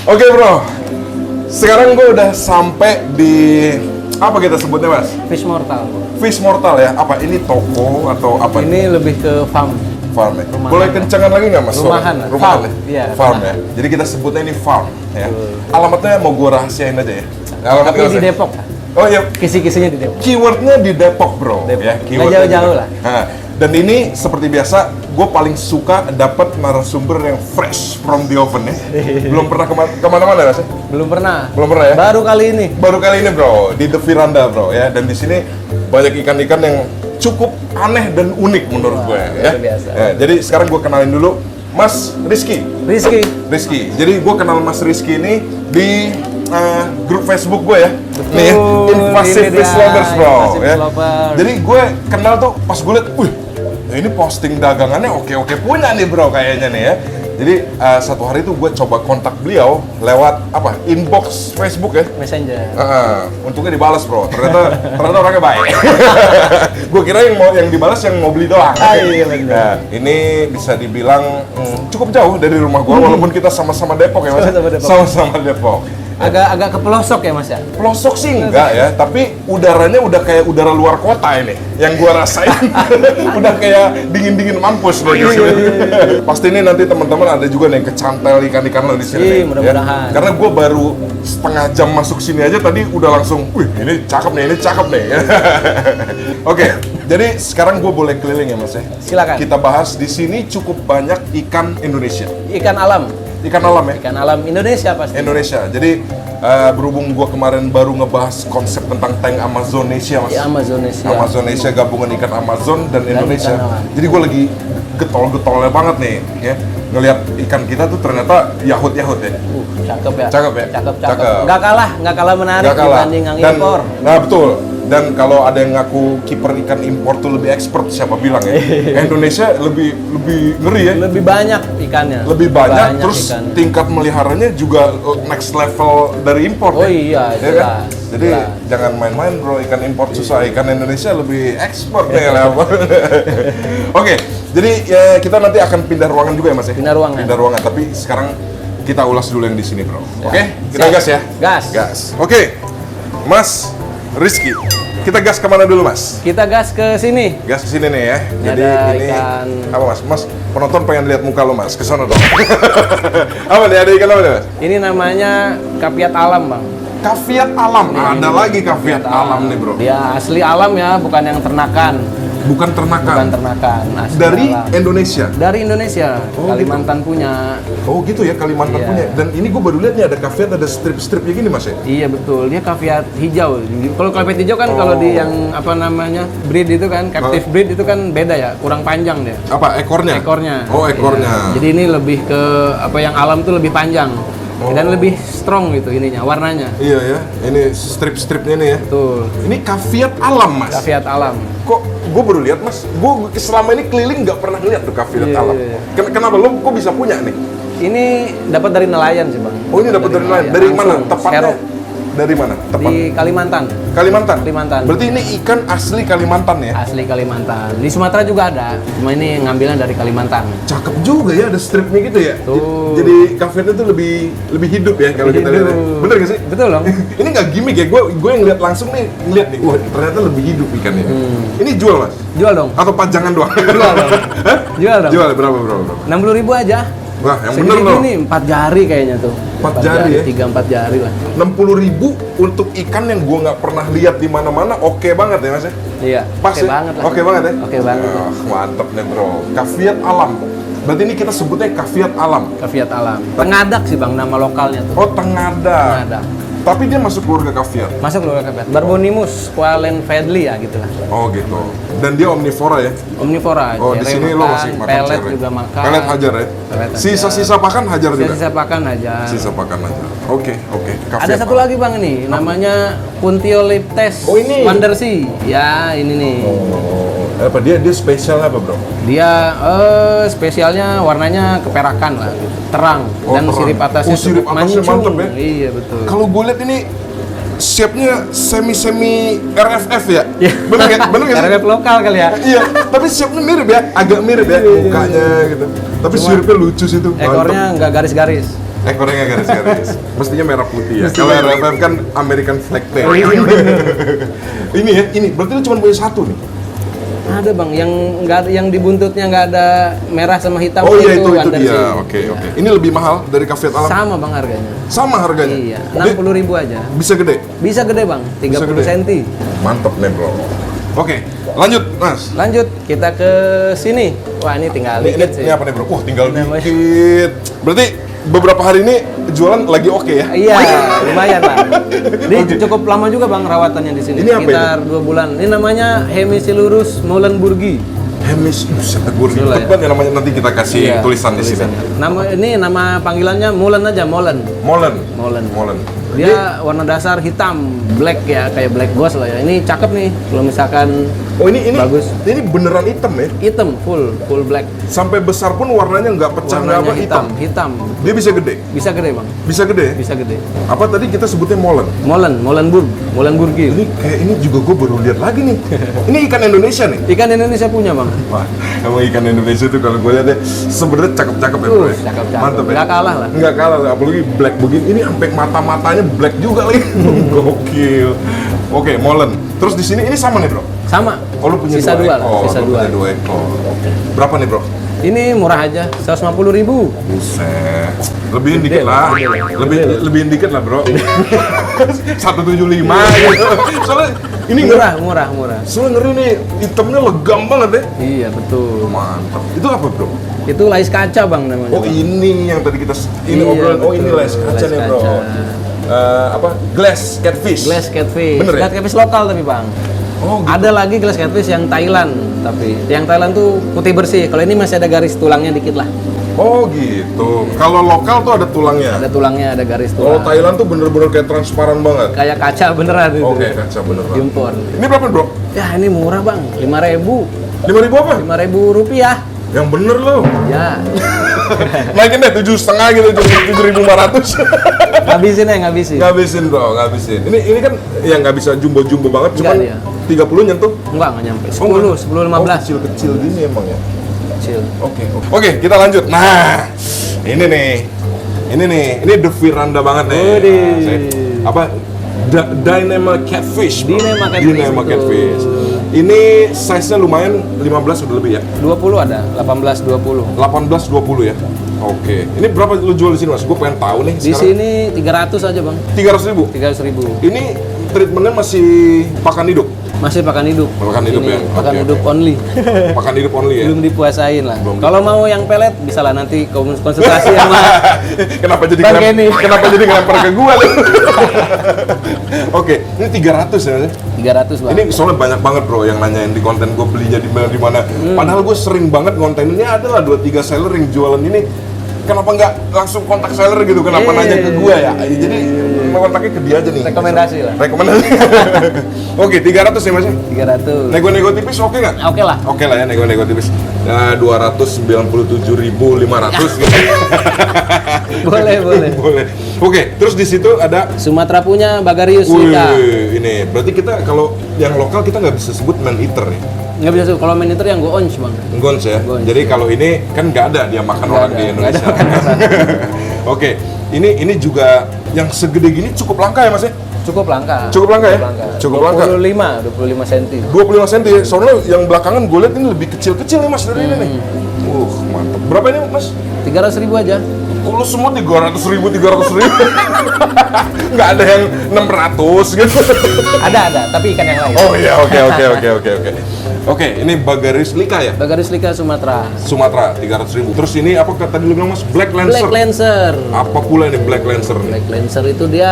Oke bro, sekarang gue udah sampai di apa kita sebutnya mas? Fish Mortal. Fish Mortal ya? Apa ini toko atau apa? Ini lebih ke farm. Farm ya? Rumahan. Boleh kencangan lagi nggak mas? Rumahan. Rumahan Farm. ya? Iya, Farm rumahan. ya? Jadi kita sebutnya ini farm ya? Alamatnya mau gue rahasiain aja ya? Alamat Tapi di Depok. Oh iya, Kisi-kisinya di Depok. keywordnya di Depok bro. Depok. Ya, Nggak keywordnya jauh-jauh di lah. Depok. Nah, dan ini seperti biasa, gue paling suka dapat narasumber yang fresh from the oven ya. Belum pernah kemana-mana ya? Belum pernah. Belum pernah ya? Baru kali ini. Baru kali ini bro, di The Veranda bro ya. Dan di sini banyak ikan-ikan yang cukup aneh dan unik menurut gue ya. luar biasa. Ya, jadi sekarang gue kenalin dulu Mas Rizky. Rizky. Jadi gue kenal Mas Rizky ini di grup Facebook gue ya. Betul, Nih ya, Invasive ini Fish dia, Lovers bro. Invasive Ya. Fish Lovers. Jadi gue kenal tuh pas gue liat, wih ini posting dagangannya oke punya nih bro kayaknya nih ya. Jadi satu hari tuh gue coba kontak beliau lewat apa inbox Facebook ya. Messenger. Untungnya dibalas bro, ternyata orangnya baik. Gue kira yang dibalas yang mau beli doang. Iya benar. Nah, ini bisa dibilang cukup jauh dari rumah gue, walaupun kita sama-sama Depok ya mas. Sama-sama Depok. Sama-sama Depok. Agak ke pelosok ya mas ya? Pelosok sih enggak ya, tapi udaranya udah kayak udara luar kota ini. Yang gua rasain udah kayak dingin-dingin mampus deh di sini. Pasti ini nanti teman-teman ada juga nih kecantel ikan-ikan lo di sini. nih, mudah-mudahan. Ya. Karena gua baru setengah jam masuk sini aja tadi udah langsung, wih ini cakep nih. Oke, jadi sekarang gua boleh keliling ya mas ya. Silakan. Kita bahas di sini cukup banyak ikan Indonesia. Ikan alam. Ikan alam ya. Ikan alam Indonesia pasti. Indonesia. Jadi berhubung gua kemarin baru ngebahas konsep tentang tank Amazonesia mas. Di Amazonesia. Amazonesia gabungan ikan Amazon dan Indonesia. ikan alam. Jadi gua lagi getol-getolnya banget nih ya. Ngelihat ikan kita tuh ternyata yahut-yahut ya. Cakep ya. Cakep ya? Cakep. Cakep. Nggak kalah menarik Nggak kalah. dibanding yang Dan- impor. Nah betul. Dan kalau ada yang ngaku kiper ikan impor tuh lebih expert, siapa bilang ya? Indonesia lebih ngeri ya. Lebih banyak ikannya. Lebih banyak, terus ikannya. tingkat meliharanya juga next level dari impor. Oh ya. iya, Ya kan? jelas, Jadi jelas. jangan main-main bro, ikan impor susah, ikan Indonesia lebih ekspor deh level. Oke, jadi ya, kita nanti akan pindah ruangan juga ya mas ya? Pindah ruangan. Pindah ruangan, tapi sekarang kita ulas dulu yang di sini bro. Oke, kita Siap. gas ya? Gas. Oke, Mas Rizky, kita gas kemana dulu mas? Kita gas ke sini. Gas ke sini nih ya. Jadi ada ini ikan. apa mas? Mas penonton pengen lihat muka lo mas. Kesana dong. Apa nih? Ada ikan apa nih mas? Ini namanya kapiat alam bang. Kaviat alam. Ada lagi kaviat alam nih bro. Dia asli alam ya, bukan yang ternakan. Bukan ternakan. Bukan ternakan. Asli Dari alam. Indonesia. Dari Indonesia. Oh, Kalimantan punya. Oh gitu ya Kalimantan Iya. punya. Dan ini gue baru lihat nih ada kaviat ada strip-stripnya gini mas ya. Iya betul. Dia kaviat hijau. Kalau kaviat hijau kan kalau di yang apa namanya breed itu kan captive breed itu kan beda ya, kurang panjang dia. Apa ekornya? Ekornya. Oh ekornya. Iya. Jadi ini lebih ke apa yang alam tuh lebih panjang dan lebih strong gitu ininya, warnanya. Iya ya. Ini strip-stripnya nih ya. Tuh, Ini kaviat alam mas. kaviat alam. Kok gue baru lihat mas? Gue selama ini keliling nggak pernah lihat tuh kaviat Iya, alam. iya. Kenapa lo kok bisa punya nih? Ini dapat dari nelayan sih bang. Oh ini dapat dari nelayan. Dari mana? Langsung, Tepatnya? serok. Dari mana? Tepat. Di Kalimantan. Kalimantan. Kalimantan. Berarti ini ikan asli Kalimantan ya? Asli Kalimantan. Di Sumatera juga ada. Cuma ini ngambilnya dari Kalimantan. Cakep juga ya, ada stripnya gitu ya. Tuh. Jadi kaviatnya tuh lebih hidup ya kalau kita lihat. ya. Hidup. Bener gak sih? Betul dong. Ini nggak gimmick ya, gue yang lihat langsung nih, ngeliat nih, wah ternyata lebih hidup ikannya. Ini jual mas? Jual dong. Atau pajangan doang? Jual dong. Hah? Jual dong. Jual berapa? 60.000 aja. Wah yang Segini bener loh. gini, 4 jari kayaknya tuh. 4 jari ya? 3-4 jari lah. 60.000 untuk ikan yang gue nggak pernah lihat di mana-mana, oke banget ya mas ya? Iya. Pas Oke ya? banget lah. Oke banget ya? Oke banget. Ah, mantep nih bro. Kaviat alam. Berarti ini kita sebutnya kaviat alam. Kaviat alam. Tengadak sih bang nama lokalnya tuh. Oh tengada. Tengadak. Tapi dia masuk keluarga kaviat. Masuk loh kaviat. Barbonimus squalenfedli ya gitu lah. Oh gitu. Dan dia omnivora ya? Omnivora. Oh di cere sini lo masih makan pelet cere. juga makan. Pelet hajar ya? Pelet hajar. Sisa-sisa pakan hajar juga? Sisa pakan aja. Sisa pakan hajar. Oke. Kaviat Ada satu alam. lagi bang ini, namanya Puntioleptes Oh, ini? wandersi. Ya ini nih. Oh, apa dia spesial apa bro? Dia spesialnya warnanya keperakan lah, gitu. Terang Oh, dan terang. sirip atasnya Oh, sirip cukup atasnya mancung. mantep ya? Iya betul. Kalau gue lihat ini shape-nya semi RFF ya? Iya. Bener nggak? Bener nggak sih? RFF lokal kali ya. Iya, tapi shape-nya mirip ya, agak mirip ya mukanya gitu. Tapi Cuma siripnya lucu sih tuh. Ekornya nggak garis-garis. Ekornya nggak garis-garis. Mestinya merah putih ya. Kalau RFF kan American flag tail. Ini ya, ini berarti lu cuma punya satu nih. Ada bang, yang nggak yang di buntutnya nggak ada merah sama hitam. Oh iya itu Wonder dia. Seal. Oke. Ini lebih mahal dari Caveat Alam. Sama bang harganya. Sama harganya. Iya, Oke. 60.000 aja. Bisa gede. Bisa gede bang, 30 gede. cm. Mantep nih bro. Oke, lanjut Mas. Lanjut, kita ke sini. Wah ini tinggal dikit sih. Ini apa nih bro? Wah tinggal Namanya- dikit. Berarti beberapa hari ini jualan lagi oke ya? Iya, lumayan lah. Ini cukup lama juga bang rawatannya di sini. Ini apa Sekitar 2 bulan. Ini namanya Hemisilurus Molenburgi. Hemis, buset, gue Itulah ribet ya. banget ya namanya, nanti kita kasih Iya, tulisan di sini. Nama panggilannya Molen aja, Molen. Molen. Molen. Dia warna dasar hitam, black ya, kayak black ghost lah ya. Ini cakep nih, kalau misalkan Oh ini Bagus. ini beneran hitam ya? hitam, full black. Sampai besar pun warnanya nggak pecah nggak apa, Warnanya hitam. Dia bisa gede? Bisa gede bang, Bisa gede ya? bisa gede. Apa tadi kita sebutnya molen? Molenburgi. Ini kayak ini juga gue baru lihat lagi nih. Ini ikan Indonesia nih? Ikan Indonesia punya bang. Wah, emang ikan Indonesia tuh kalau gue lihat ya sebenarnya cakep-cakep ya bro ya? Cakep-cakep. Mantep ya? Nggak kalah lah. Nggak kalah, apalagi black begini. Ini sampai mata-matanya black juga lagi. Gokil. Oke, molen. Terus di sini ini sama nih bro? Sama. Oh lu punya Sisa dua dua ekor. lah, sisa Lu dua. punya 2 ekor. Berapa nih bro? Ini murah aja, 150.000. Buset. Lebihin dikit Gede lah. lah. Lebihin dikit lah bro. 175 gitu. Soalnya ini Murah. soalnya ngeri nih, hitamnya legam banget ya. Iya betul. Mantap. Itu apa bro? Itu lais kaca bang namanya. Oh Bang. ini yang tadi kita ini Iya, obrolan. Oh betul. ini les kaca Les nih bro. kaca. Apa? Glass catfish. Glass catfish. Bener ya? Glass catfish lokal tapi bang. Oh gitu. Ada lagi glass catfish yang Thailand, tapi yang Thailand tuh putih bersih. Kalau ini masih ada garis tulangnya dikit lah. Oh gitu. Kalau lokal tuh ada tulangnya. Ada tulangnya, ada garis Kalau tulang. Thailand tuh bener-bener kayak transparan banget. Kayak kaca beneran itu. Oke, kaca beneran. Impor. Ini berapa bro? Ya ini murah bang, 5.000. 5.000 apa? 5.000 rupiah. Yang bener loh. Ya, Naikin deh 7,5 gitu, 7.500. ngabisin ya ngabisin. Ngabisin bro, ngabisin. Ini kan ya nggak bisa jumbo-jumbo banget, cuman Enggak, 30 nyentuh. Enggak nyampe. 10, Oh, 10, 15. Oh, kecil-kecil gini emang ya. Kecil. Oke, kita lanjut. Nah, ini nih. Ini The Firanda banget nih. Widih. Nah, apa? Dynama Catfish. Bro. Dynama Catfish, Dynama betul. Catfish. Ini size-nya lumayan 15 udah lebih ya. 20 ada, 18, 20. 18 20 ya. Oke. Ini berapa lu jual di sini, Mas? Gue pengen tahu nih Di sekarang. sini 300 aja bang, 300.000. 300.000. Ini treatmentnya masih pakan hidup. Masih pakan hidup. Pakan hidup Ini ya? Pakan Oke, hidup only. Pakan hidup only ya. Belum dipuasain lah. Belum. Kalau mau yang pelet bisa lah nanti konsultasi sama Kenapa jadi Bang ngelempar- Kenny. Kenapa jadi ngelempar ke gua lu? Oke, ini 300 ya. 300 bang. Ini soalnya banyak banget bro yang nanyain di konten gue belinya di mana. Padahal gue sering banget kontennya adalah 2-3 seller yang jualan ini. Kenapa nggak langsung kontak seller gitu? Kenapa Iya. nanya ke gue ya? Jadi kontaknya ke dia aja nih. Rekomendasi lah. Rekomendasi. Oke, 300 ya mas. 300. Nego-nego tipis oke nggak? Oke lah. Oke lah ya, nego-nego tipis. Nah, 297.500 gitu. Boleh. Boleh. Oke, terus di situ ada Sumatera punya Bagarius Lika. wih, ini berarti kita kalau yang lokal kita nggak bisa sebut man eater nih. Nggak bisa kalau manajer yang go ons bang. Gons ya. Gons, Jadi kalau ini kan nggak ada dia makan Nggak orang ada, di nggak ada Indonesia. makan Oke, ini juga yang segede gini cukup langka ya mas ya? Cukup langka. Cukup langka ya? Cukup langka. 25 cm. 25 cm. Soalnya yang belakangan gue lihat ini lebih kecil-kecil nih mas dari ini nih. Mantap. Berapa ini mas? 300.000 aja. Kok lu semua 300.000, 300.000? Nggak ada yang 600 gitu. Ada, tapi ikan yang lain. Oh iya, oke. Oke, ini Bagarius Lika ya? Bagarius Lika Sumatera. Sumatera 300.000. Terus ini apa kata tadi lu bilang mas? Black Lancer. Black Lancer. Apa pula ini Black Lancer nih? Black Lancer itu dia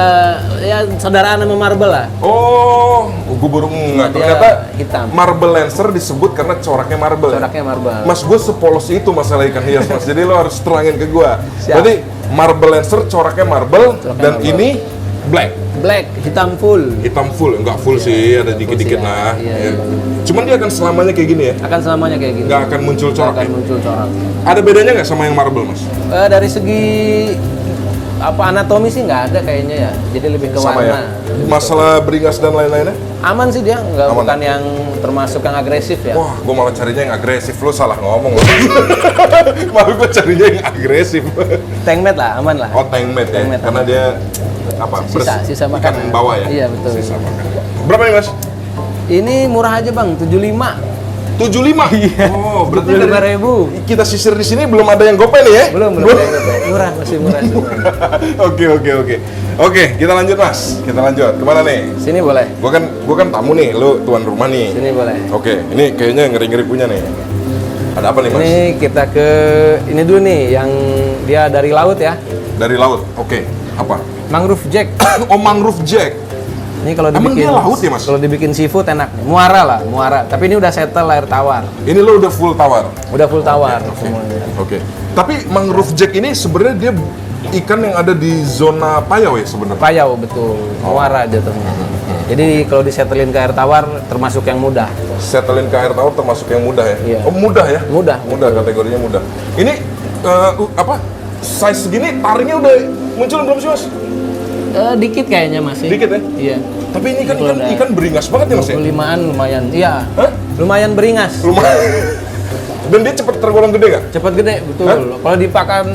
ya saudaraan sama Marble lah. Oh, gue baru nggak. Dia Ternyata hitam. Marble Lancer disebut karena coraknya marble. ya? Coraknya marble. Mas, gue sepolos itu masalah ikan hias mas. Jadi lo harus terangin ke gue. Siap. Berarti Marble Lancer coraknya marble Coraknya dan marble. ini black. Black, hitam full. Hitam full, enggak full sih, ada dikit-dikit sih ya. lah. Iya. Ya. Cuman dia akan selamanya kayak gini ya? Akan selamanya kayak gitu. Nggak akan muncul Nggak corak akan ya? muncul corak. Ada bedanya nggak sama yang marble mas? Dari segi apa anatomi sih nggak ada kayaknya ya. Jadi lebih ke Sama warna. ya. Masalah beringas dan lain-lainnya? Aman sih dia, nggak Aman. bukan yang termasuk yang agresif ya. Wah, gue malah carinya yang agresif. Lo salah ngomong. Malah gue carinya yang agresif. Tank mate lah, aman lah. Oh, tank mate ya? Tank mate, Karena aman. dia apa? Sisa ikan makanan. bawah ya? Iya, betul. Sisa makanan. Berapa nih, Mas? Ini murah aja bang, 75. 75? Iya. Oh, berarti 75.000. kita sisir di sini belum ada yang gopay nih ya? Belum. Murah, masih murah semua. Oke. Oke, kita lanjut Mas. Kita lanjut. Kemana nih? Sini boleh. Gua kan tamu nih, lu tuan rumah nih. Sini boleh. Oke, ini kayaknya ngeri-ngeri punya nih. Ada apa nih Mas? Ini kita ke ini dulu nih yang dia dari laut ya. Dari laut. Oke, apa? Mangrove Jack. Oh, mangrove jack. Ini kalau Emang dibikin dia laut ya, Mas? Kalau dibikin seafood enak. Muara. Tapi ini udah settle air tawar. Ini lo udah full tawar. Udah full tawar Oke. semuanya. Oke. Tapi mangrove jack ini sebenarnya dia ikan yang ada di zona payau ya sebenarnya. Payau betul. Muara jatuhnya. Jadi kalau disetelin ke air tawar termasuk yang mudah. Setelin ke air tawar termasuk yang mudah ya? Iya. Oh, mudah ya? Mudah. Mudah, kategorinya mudah. Ini apa? Size segini taringnya udah muncul belum sih, Mas? Dikit kayaknya masih. Dikit ya? Iya. Tapi ini kan Kalau ada ikan beringas banget ya, Mas ya? 25-an lumayan. Iya. Hah? Lumayan beringas. Lumayan. Dan dia cepet tergolong gede nggak? Cepat gede, betul. Hah? Kalau dipakan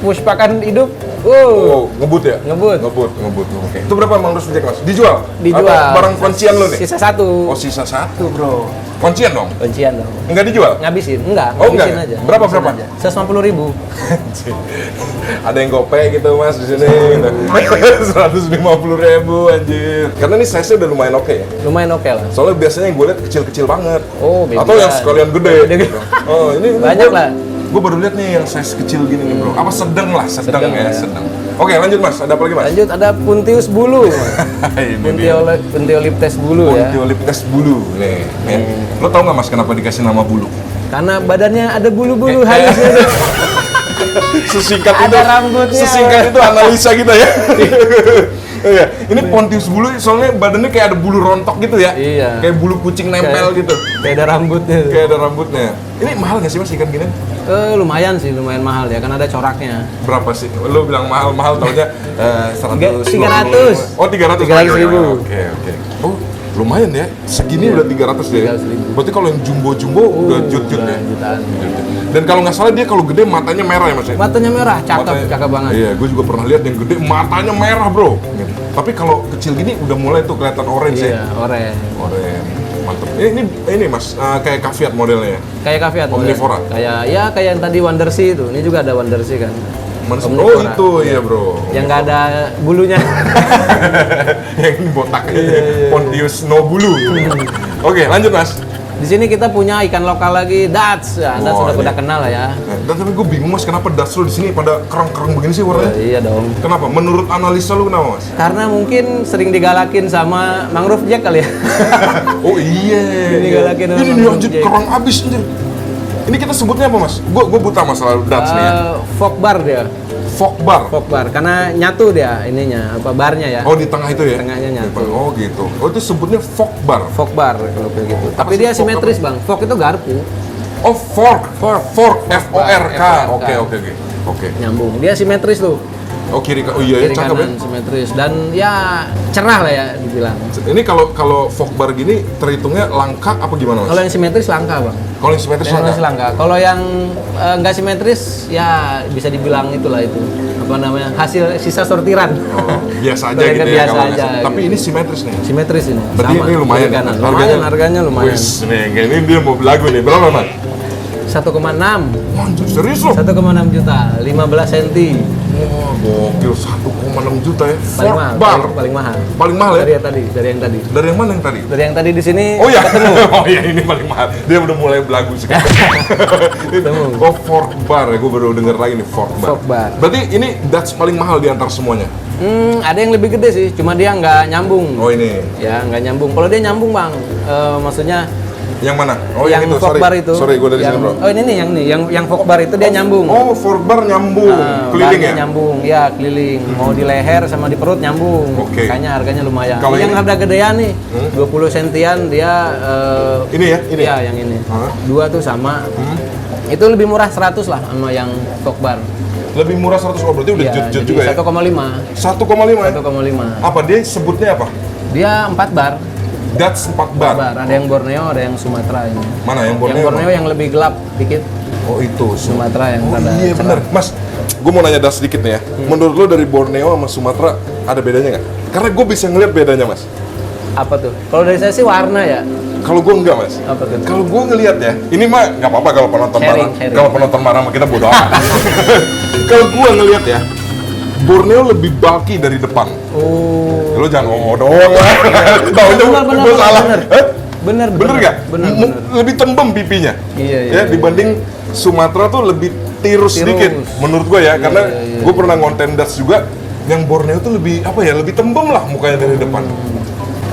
pakan hidup, Oh, ngebut ya? Ngebut. Ngebut. Oke. Itu berapa mangrove jack, Mas? Dijual? Dijual. Atau barang kuncian lo nih? Sisa satu. Oh, sisa satu, bro. Kuncian dong? Kuncian dong. Enggak dijual? Ngabisin? Enggak, Oh, ngabisin enggak? aja. Berapa, Ngabisin berapa? aja. 150.000. Ada yang gopay gitu, Mas, di sini. 150.000, anjir. Karena ini size-nya udah lumayan oke ya. Lumayan oke lah. Soalnya biasanya yang gue lihat kecil-kecil banget. Oh, baby Atau yang kan. sekalian gede. Gede. Oh, ini Banyak lah. Gue baru lihat nih yang size kecil gini nih, bro. Apa sedang lah, sedang Sedang, ya, ya. sedang. Oke, lanjut Mas. Ada apa lagi, Mas? Lanjut ada Puntius bulu. Ini dia. Puntioliptes bulu ya. Pontioliptes bulu. Nih, nih. Lo tau nggak Mas kenapa dikasih nama bulu? Karena badannya ada bulu-bulu halusnya. Sesingkat Ada itu, rambutnya. sesingkat itu analisa kita ya. Iya, ini Pontius bulu soalnya badannya kayak ada bulu rontok gitu ya. Iya. Kayak bulu kucing nempel gitu. Kayak ada rambutnya. Kayak ada rambutnya. Ini mahal nggak sih Mas ikan gini? Lumayan sih, lumayan mahal ya, kan ada coraknya. Berapa sih? Lo bilang mahal-mahal taunya 100. 300. Oh, 300. 300.000. Oke. Oh, lumayan ya. Segini Iya. udah 300 ya. 300.000. Berarti kalau yang jumbo-jumbo udah jut-jut udah ya. jutaan. Dan kalau nggak salah dia kalau gede matanya merah ya Mas ya? Matanya merah, cakep, Matanya- cakep banget. Iya, gue juga pernah lihat yang gede matanya merah, bro. Tapi kalau kecil gini udah mulai tuh kelihatan orange ya. Iya, orange. Orange. Mantep. Ini Mas, kayak caviar modelnya ya. Kayak kaviar. Omnivora? Kayak yang tadi Wondersea itu. Ini juga ada Wondersea kan. Oh, Omnivora. itu iya, bro. Yang nggak ada bulunya. Yang ini botak. Pontius no bulu. Oke, lanjut Mas. Di sini kita punya ikan lokal lagi, Dats. Ya, Dats Oh, sudah iya. pada kenal lah ya. Dan tapi gue bingung Mas, kenapa das lo di sini pada kerang-kerang begini sih warnanya? Iya dong. Kenapa? Menurut analisa lu kenapa Mas? Karena mungkin sering digalakin sama mangrove jack kali ya. Oh iya. Ini galakin sama Ini nih mangrove anjir jack. kerang abis anjir. Ini kita sebutnya apa Mas? Gue buta masalah das nih ya. Fork dia. Fork bar. Fork bar. Karena nyatu dia ininya, apa barnya ya. Oh di tengah itu ya? Tengahnya nyatu. Oh gitu. Oh itu sebutnya fork bar. Fork bar kalau kayak gitu. Tapi sih dia fork simetris bang. Fork itu garpu. Oh fork. Fork. F O R K. F-O-R-K. Oke. Oke. Nyambung. Dia simetris tuh. Oh kiri oh iya Kiri cakep ya. kanan simetris dan ya cerah lah ya dibilang. Ini kalau fork bar gini terhitungnya langka apa gimana Mas? Kalau yang simetris langka bang. Kalau yang simetris Yang langka. langka. Kalau yang nggak simetris ya bisa dibilang itulah itu apa namanya hasil sisa sortiran. Oh, biasa aja Kalau gitu yang ya biasa kalau aja, nggak sih. Tapi gitu. ini simetris nih. Simetris ini. Berarti Sama, ini lumayan kiri kanan. ya? Harganya lumayan. Wis, nih, ini dia mau belagu nih. Berapa Mas? 1,6 Anjir, serius loh? 1,6 juta 15 cm. Wah, gokil 1,6 juta ya. Paling Fork mahal. bar. Paling mahal. Paling mahal ya? Dari yang tadi. Dari yang mana yang tadi? Dari yang tadi di sini. Oh ya, oh ya ini paling mahal. Dia udah mulai belagu sekarang. Ketemu. Oh fork bar ya, gue baru denger lagi nih fork bar. Fork bar. Berarti ini Dutch paling mahal di antara semuanya. Ada yang lebih gede sih, cuma dia nggak nyambung. Oh ini, Ya nggak nyambung. Kalau dia nyambung bang, maksudnya yang mana? Oh yang itu, fork sorry. bar itu. Sorry, gue dari yang, sini bro. Oh ini nih yang fork bar itu dia nyambung. Oh fork bar nyambung, keliling Barnya ya? nyambung, ya keliling. Mau di leher sama di perut nyambung. Oke. Makanya harganya lumayan. Kalau yang ini? harga gedean nih, 20 sentian dia. Ini ya, ini. Iya yang ini. Hah? Dua tuh sama. Itu lebih murah 100 lah sama yang Coke Bar. Lebih murah 100, oh berarti udah Iya, jut-jut jadi juga ya? 1,5. 1,5 ya? 1,5. Apa dia sebutnya apa? Dia 4 bar. Dutch 4 bar. Ada yang Borneo, ada yang Sumatera ini. Mana yang Borneo? Yang Borneo yang lebih gelap dikit. Oh itu. Sumatera yang Oh rada iya cerah. bener. Mas, gue mau nanya das sedikit nih ya. Menurut lo dari Borneo sama Sumatera ada bedanya nggak? Karena gue bisa ngeliat bedanya mas. Apa tuh? Kalau dari saya sih warna ya. Kalau gue enggak mas. Apa tuh? Kalau gue ngeliat ya, ini mah nggak apa-apa kalau penonton Sharing, marah. sharing. Kalau penonton marah sama kita bodo amat. Kalau gue ngeliat ya, Borneo lebih bulky dari depan. Oh. Lo jangan ngomong doang lah. Taunya Bener, gue salah. bener. Eh? Bener Nggak? Bener. Lebih tembem pipinya. Iya. Ya dibanding Sumatera tuh lebih tirus sedikit. Menurut gue ya, karena iya. gue pernah ngonten das juga. Yang Borneo tuh lebih apa ya? Lebih tembem lah mukanya dari depan.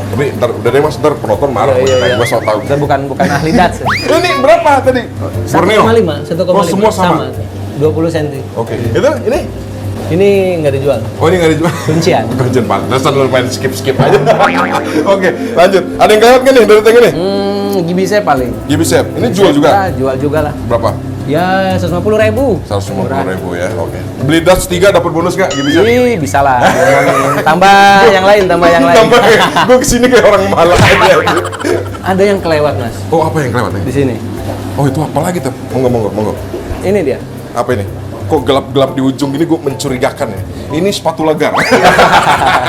Tapi ntar udah deh mas, ntar penonton marah. Iya. Gue so tau. Kita bukan ahli dats. Ini berapa tadi? Borneo? 1,5. Oh semua sama? 20 cm. Oke. Itu ini? Ini nggak dijual. Oh ini nggak dijual? Kuncian. Kuncian pantesan lu main skip aja. Oke, lanjut. Ada yang kelewat nggak nih dari tangan nih? Gibi saya paling. Gibi Sep. Ini jual juga? Ya, jual juga lah. Berapa? Ya 150.000. 150.000 ya. Oke. Beli das 3 dapat bonus nggak? Gibi Sep? Ih, bisa lah. Tambah yang lain. Tambah gue kesini kayak orang Malang aja. Ada yang kelewat, Mas. Oh apa yang kelewat nih? Di sini. Oh itu apa lagi tuh? Monggo. Ini dia. Apa ini? Kok gelap-gelap di ujung ini gue mencurigakan ya. Ini sepatu lagar.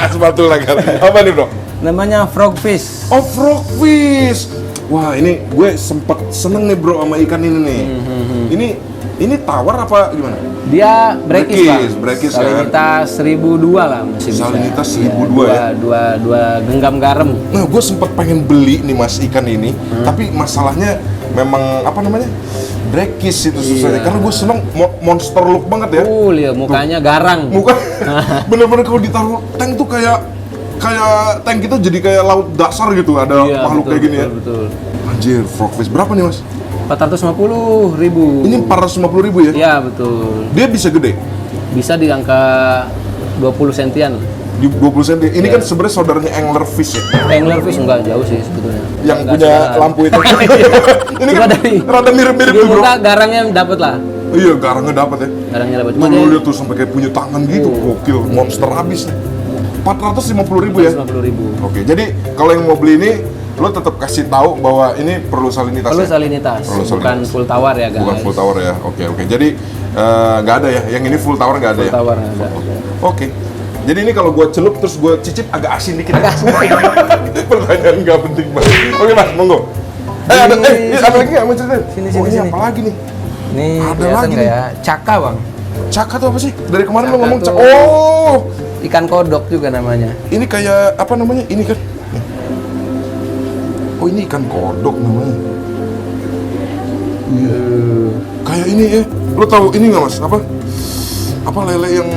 Sepatu lagar. Apa nih bro? Namanya frogfish. Oh frogfish. Wah ini gue sempet seneng nih bro sama ikan ini nih. Ini tawar apa gimana? Dia breakis, Bang. Breakis kan? Salinitas 1002 lah masih bisa. Salinitas 1002 ya? Dua genggam garam. Nah gue sempet pengen beli nih mas ikan ini. Tapi masalahnya memang apa namanya? Breakis itu susahnya. Karena gue seneng monster look banget ya. Lihat mukanya garang. Muka bener-bener kalau ditaruh tank tuh kayak tank kita jadi kayak laut dasar gitu. Ada makhluk kayak gini ya. Betul. Anjir, frogfish berapa nih mas? 450.000. Ini 450.000 ya? Iya betul. Dia bisa gede? Bisa di angka 20 sentian. Di 20 cm. Ini kan sebenarnya saudaranya anglerfish ya? Anglerfish enggak jauh sih sebetulnya. Yang Enggak punya sebelah. lampu itu. Ini Cuma kan dari rada mirip-mirip di tuh bro. muka garangnya dapat lah. Iya, garangnya dapat ya. Garangnya dapat. Cuma Tuh dia lihat tuh sampai kayak punya tangan gitu. Gokil, monster habis nih. 450.000 ya? 150.000. Oke, jadi kalau yang mau beli ini lo tetap kasih tahu bahwa ini perlu salinitas Perlu ya? salinitas, Perlu bukan salinitas. full tower ya guys. Bukan full tower ya. Oke. Jadi nggak ada ya. Yang ini full tower nggak ada Full ya? tower ada. Oke. Jadi ini kalau gua celup terus gua cicip agak asin dikit. Agak asin. Pertanyaan nggak penting banget. Oke mas, monggo. Ada lagi nggak mau ceritain? Sini, Oh, ini sini. apa lagi nih? Ini Ada kelihatan lagi nggak nih. ya? Caka bang. Caka tuh apa sih? Dari kemarin lo Caka ngomong tuh- Oh, Ikan kodok juga namanya. ini kayak apa namanya? Ini kan? Nih. Oh ini ikan kodok namanya. Iya. Kayak ini ya. Lo tahu ini nggak mas? Apa lele yang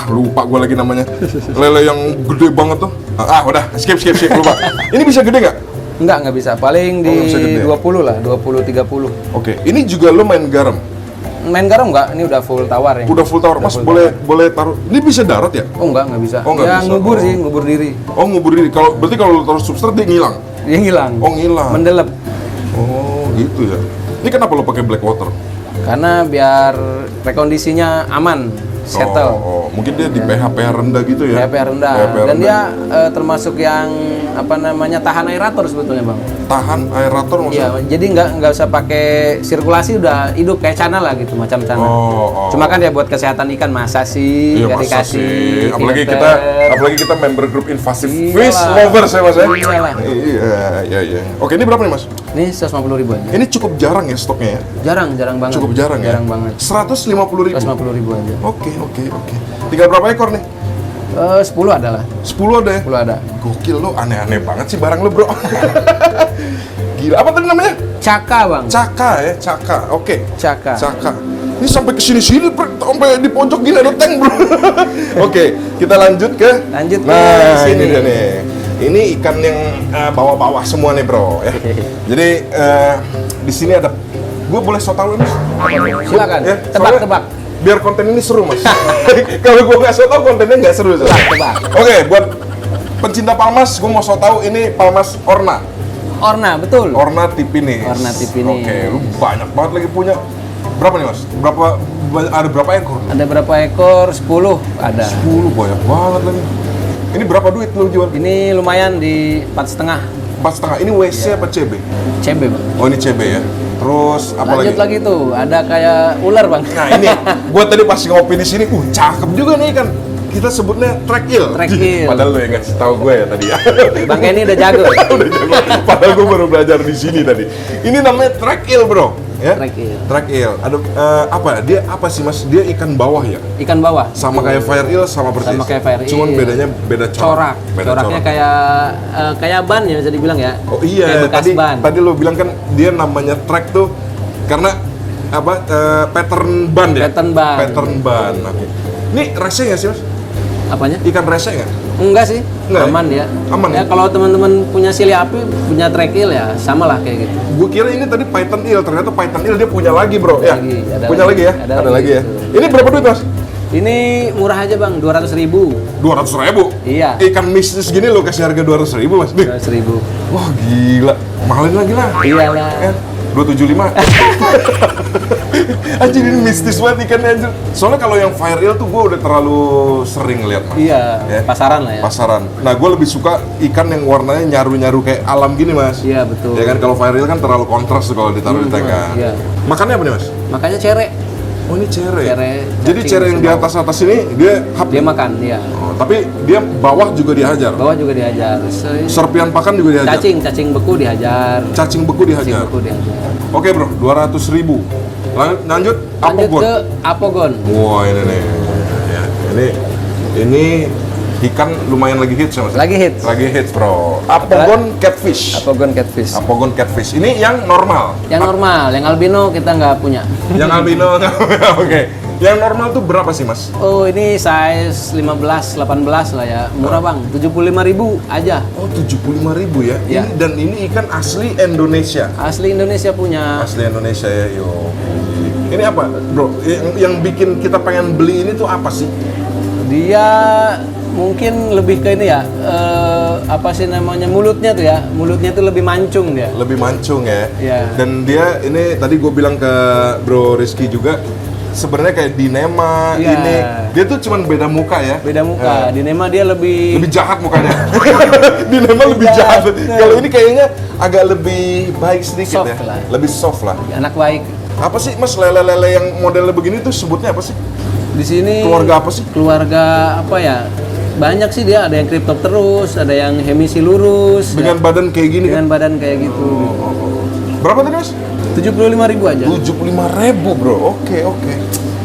lupa gue lagi namanya. Lele yang gede banget tuh. Udah skip lupa. Ini bisa gede nggak? Nggak bisa. Paling di nggak bisa gede ya? 20 lah, 20-30. Oke. Ini juga lo main garam. Main garam nggak? Ini udah full tawar ya. Udah full tower. Mas boleh taruh. Ini bisa darat ya? Oh nggak bisa. Oh, nggak Ya bisa. ngubur Oh. sih, ngubur diri. Oh ngubur diri. Berarti kalau lo taruh substrat dia ngilang. Dia ngilang. Oh ngilang. Mendelep. Oh gitu ya. Ini kenapa lo pakai black water? Karena biar rekondisinya aman, settle. Oh, mungkin dia di pH rendah gitu ya? pH rendah. Dan dia termasuk yang tahan aerator sebetulnya bang. Tahan aerator maksudnya? Iya, jadi nggak usah pakai sirkulasi, udah hidup kayak cana lah gitu, macam cana. Oh. Cuma kan ya buat kesehatan ikan masa sih, Iya nggak masa dikasih sih. filter. Apalagi kita member grup invasive Iyalah. fish lovers ya mas ya? Iyalah. Iya. Oke ini berapa nih mas? Ini 150.000 aja. Ini cukup jarang ya stoknya ya? Jarang banget. Cukup jarang ya? Jarang banget. 150.000? 150.000 aja. Oke. Tinggal berapa ekor nih? 10 ada lah. 10 ada ya? 10 ada. Gokil lo, aneh-aneh banget sih barang lo bro. Gila, apa tadi namanya? Caka bang. Caka ya, caka. Oke. Caka. Ini sampai ke sini-sini, sampai di pojok gini ada tank bro. Oke, kita lanjut ke. Lanjut ke Nah, sini. ini dia nih. Ini ikan yang bawah-bawah semua nih bro. Ya. Jadi di sini ada. Gue boleh so tau mas? Silakan. Ya, Tebak. Biar konten ini seru mas. Kalau gue nggak so tau kontennya nggak seru. Tebak. Oke, buat pencinta palmas, gue mau so tau ini palmas orna. Orna, betul. Orna Tipinis. Orna Tipinis. Oke, lu banyak banget lagi punya. Berapa nih mas? Ada berapa ekor? Ada berapa ekor? 10 ada. 10, banyak banget lagi. Ini berapa duit lu jual? Ini lumayan di 4,5. 4,5. Ini WC apa CB? CB, Bang. Oh ini CB ya. Terus apa Lanjut lagi tuh, ada kayak ular, Bang. Nah ini, gua tadi pas ngopi di sini, cakep juga nih kan. Kita sebutnya track eel. Track eel. Padahal lu yang ngasih tahu gue ya tadi ya. Bang Kenny udah jago. Udah jago. Padahal gue baru belajar di sini tadi. Ini namanya track eel, bro. Ya? Track eel. Track eel. Ada apa? Dia apa sih mas? Dia ikan bawah ya? Ikan bawah. Sama kayak fire eel, sama persis. Sama kayak fire eel. Cuman bedanya beda corak. Beda Coraknya corak. kayak ban ya bisa dibilang ya. Oh iya, Kayak bekas ban. tadi lo bilang kan dia namanya track tuh karena apa? Pattern ban ya? Pattern ban. Pattern ban. Oke. Ini rese nggak sih mas? Apanya? Ikan rese nggak? Enggak sih, Enggak ya? aman dia. Aman ya? ya? Kalau teman-teman punya sili api, punya track eel ya, sama lah kayak gitu. Gue kira ini tadi Python eel, ternyata Python eel dia punya lagi bro, ya? Lagi, ada Punya lagi lagi. ya? Ada lagi lagi, ya? betul. Ini berapa duit mas? Ini murah aja bang, 200.000. 200.000? Iya. Ikan mistis gini lo kasih harga 200.000 mas? Nih. 200.000. Wah gila, mahalin lagi lah. Iyalah. Ya, 275. Anjir ini mistis banget ikannya anjir. Soalnya kalau yang fire eel tuh gue udah terlalu sering lihat mas. Iya, Ya. pasaran lah ya. Pasaran. Nah gue lebih suka ikan yang warnanya nyaru-nyaru kayak alam gini mas. Iya betul. Ya kan kalau fire eel kan terlalu kontras tuh kalau ditaruh di tank kan. iya. Makannya apa nih mas? Makanya cere, Oh ini cere. Cere, Jadi cacing, cere yang di semua. atas ini dia hap. dia makan, iya. Oh, tapi dia bawah juga dihajar. Bawah juga dihajar. Serpian pakan juga dihajar. Cacing beku dihajar. Cacing beku Cacing dihajar. beku dihajar. Oke bro, 200.000. Lanjut, Lanjut Apogon. ke Apogon. Wah ini nih. Ya, ini ikan lumayan lagi hits ya mas? Lagi hits. Lagi hits bro. Apogon catfish. Apogon catfish. Apogon catfish. Ini yang normal. Yang normal, yang albino kita nggak punya. Yang albino. Oke. Yang normal tuh berapa sih mas? Oh ini size 15, 18 lah ya. Murah bang, 75.000 aja. Oh 75.000 ya? Iya. Dan ini ikan asli Indonesia. Asli Indonesia punya. Asli Indonesia ya, yo. Ini apa, bro? Yang bikin kita pengen beli ini tuh apa sih? Dia mungkin lebih ke ini ya, apa sih namanya, mulutnya tuh ya. Mulutnya tuh lebih mancung dia. Lebih mancung ya. Iya. Dan dia ini tadi gue bilang ke Bro Rizky juga, sebenarnya kayak Dinema Iya. ini, dia tuh cuman beda muka ya. Beda muka. Di Nema dia lebih Jahat mukanya. Dinema lebih jahat. Kalau ini kayaknya agak lebih baik sedikit Soft ya. lah. Lebih soft lah. anak baik. Apa sih Mas lele-lele yang modelnya begini tuh sebutnya apa sih? Di sini Keluarga apa sih? Keluarga apa ya? Banyak sih dia, ada yang Cryptopterus, ada yang Hemisilurus. Dengan badan kayak gini kan? dengan badan kayak gitu. Berapa tadi Mas? 75.000 aja. 75.000 bro. Oke.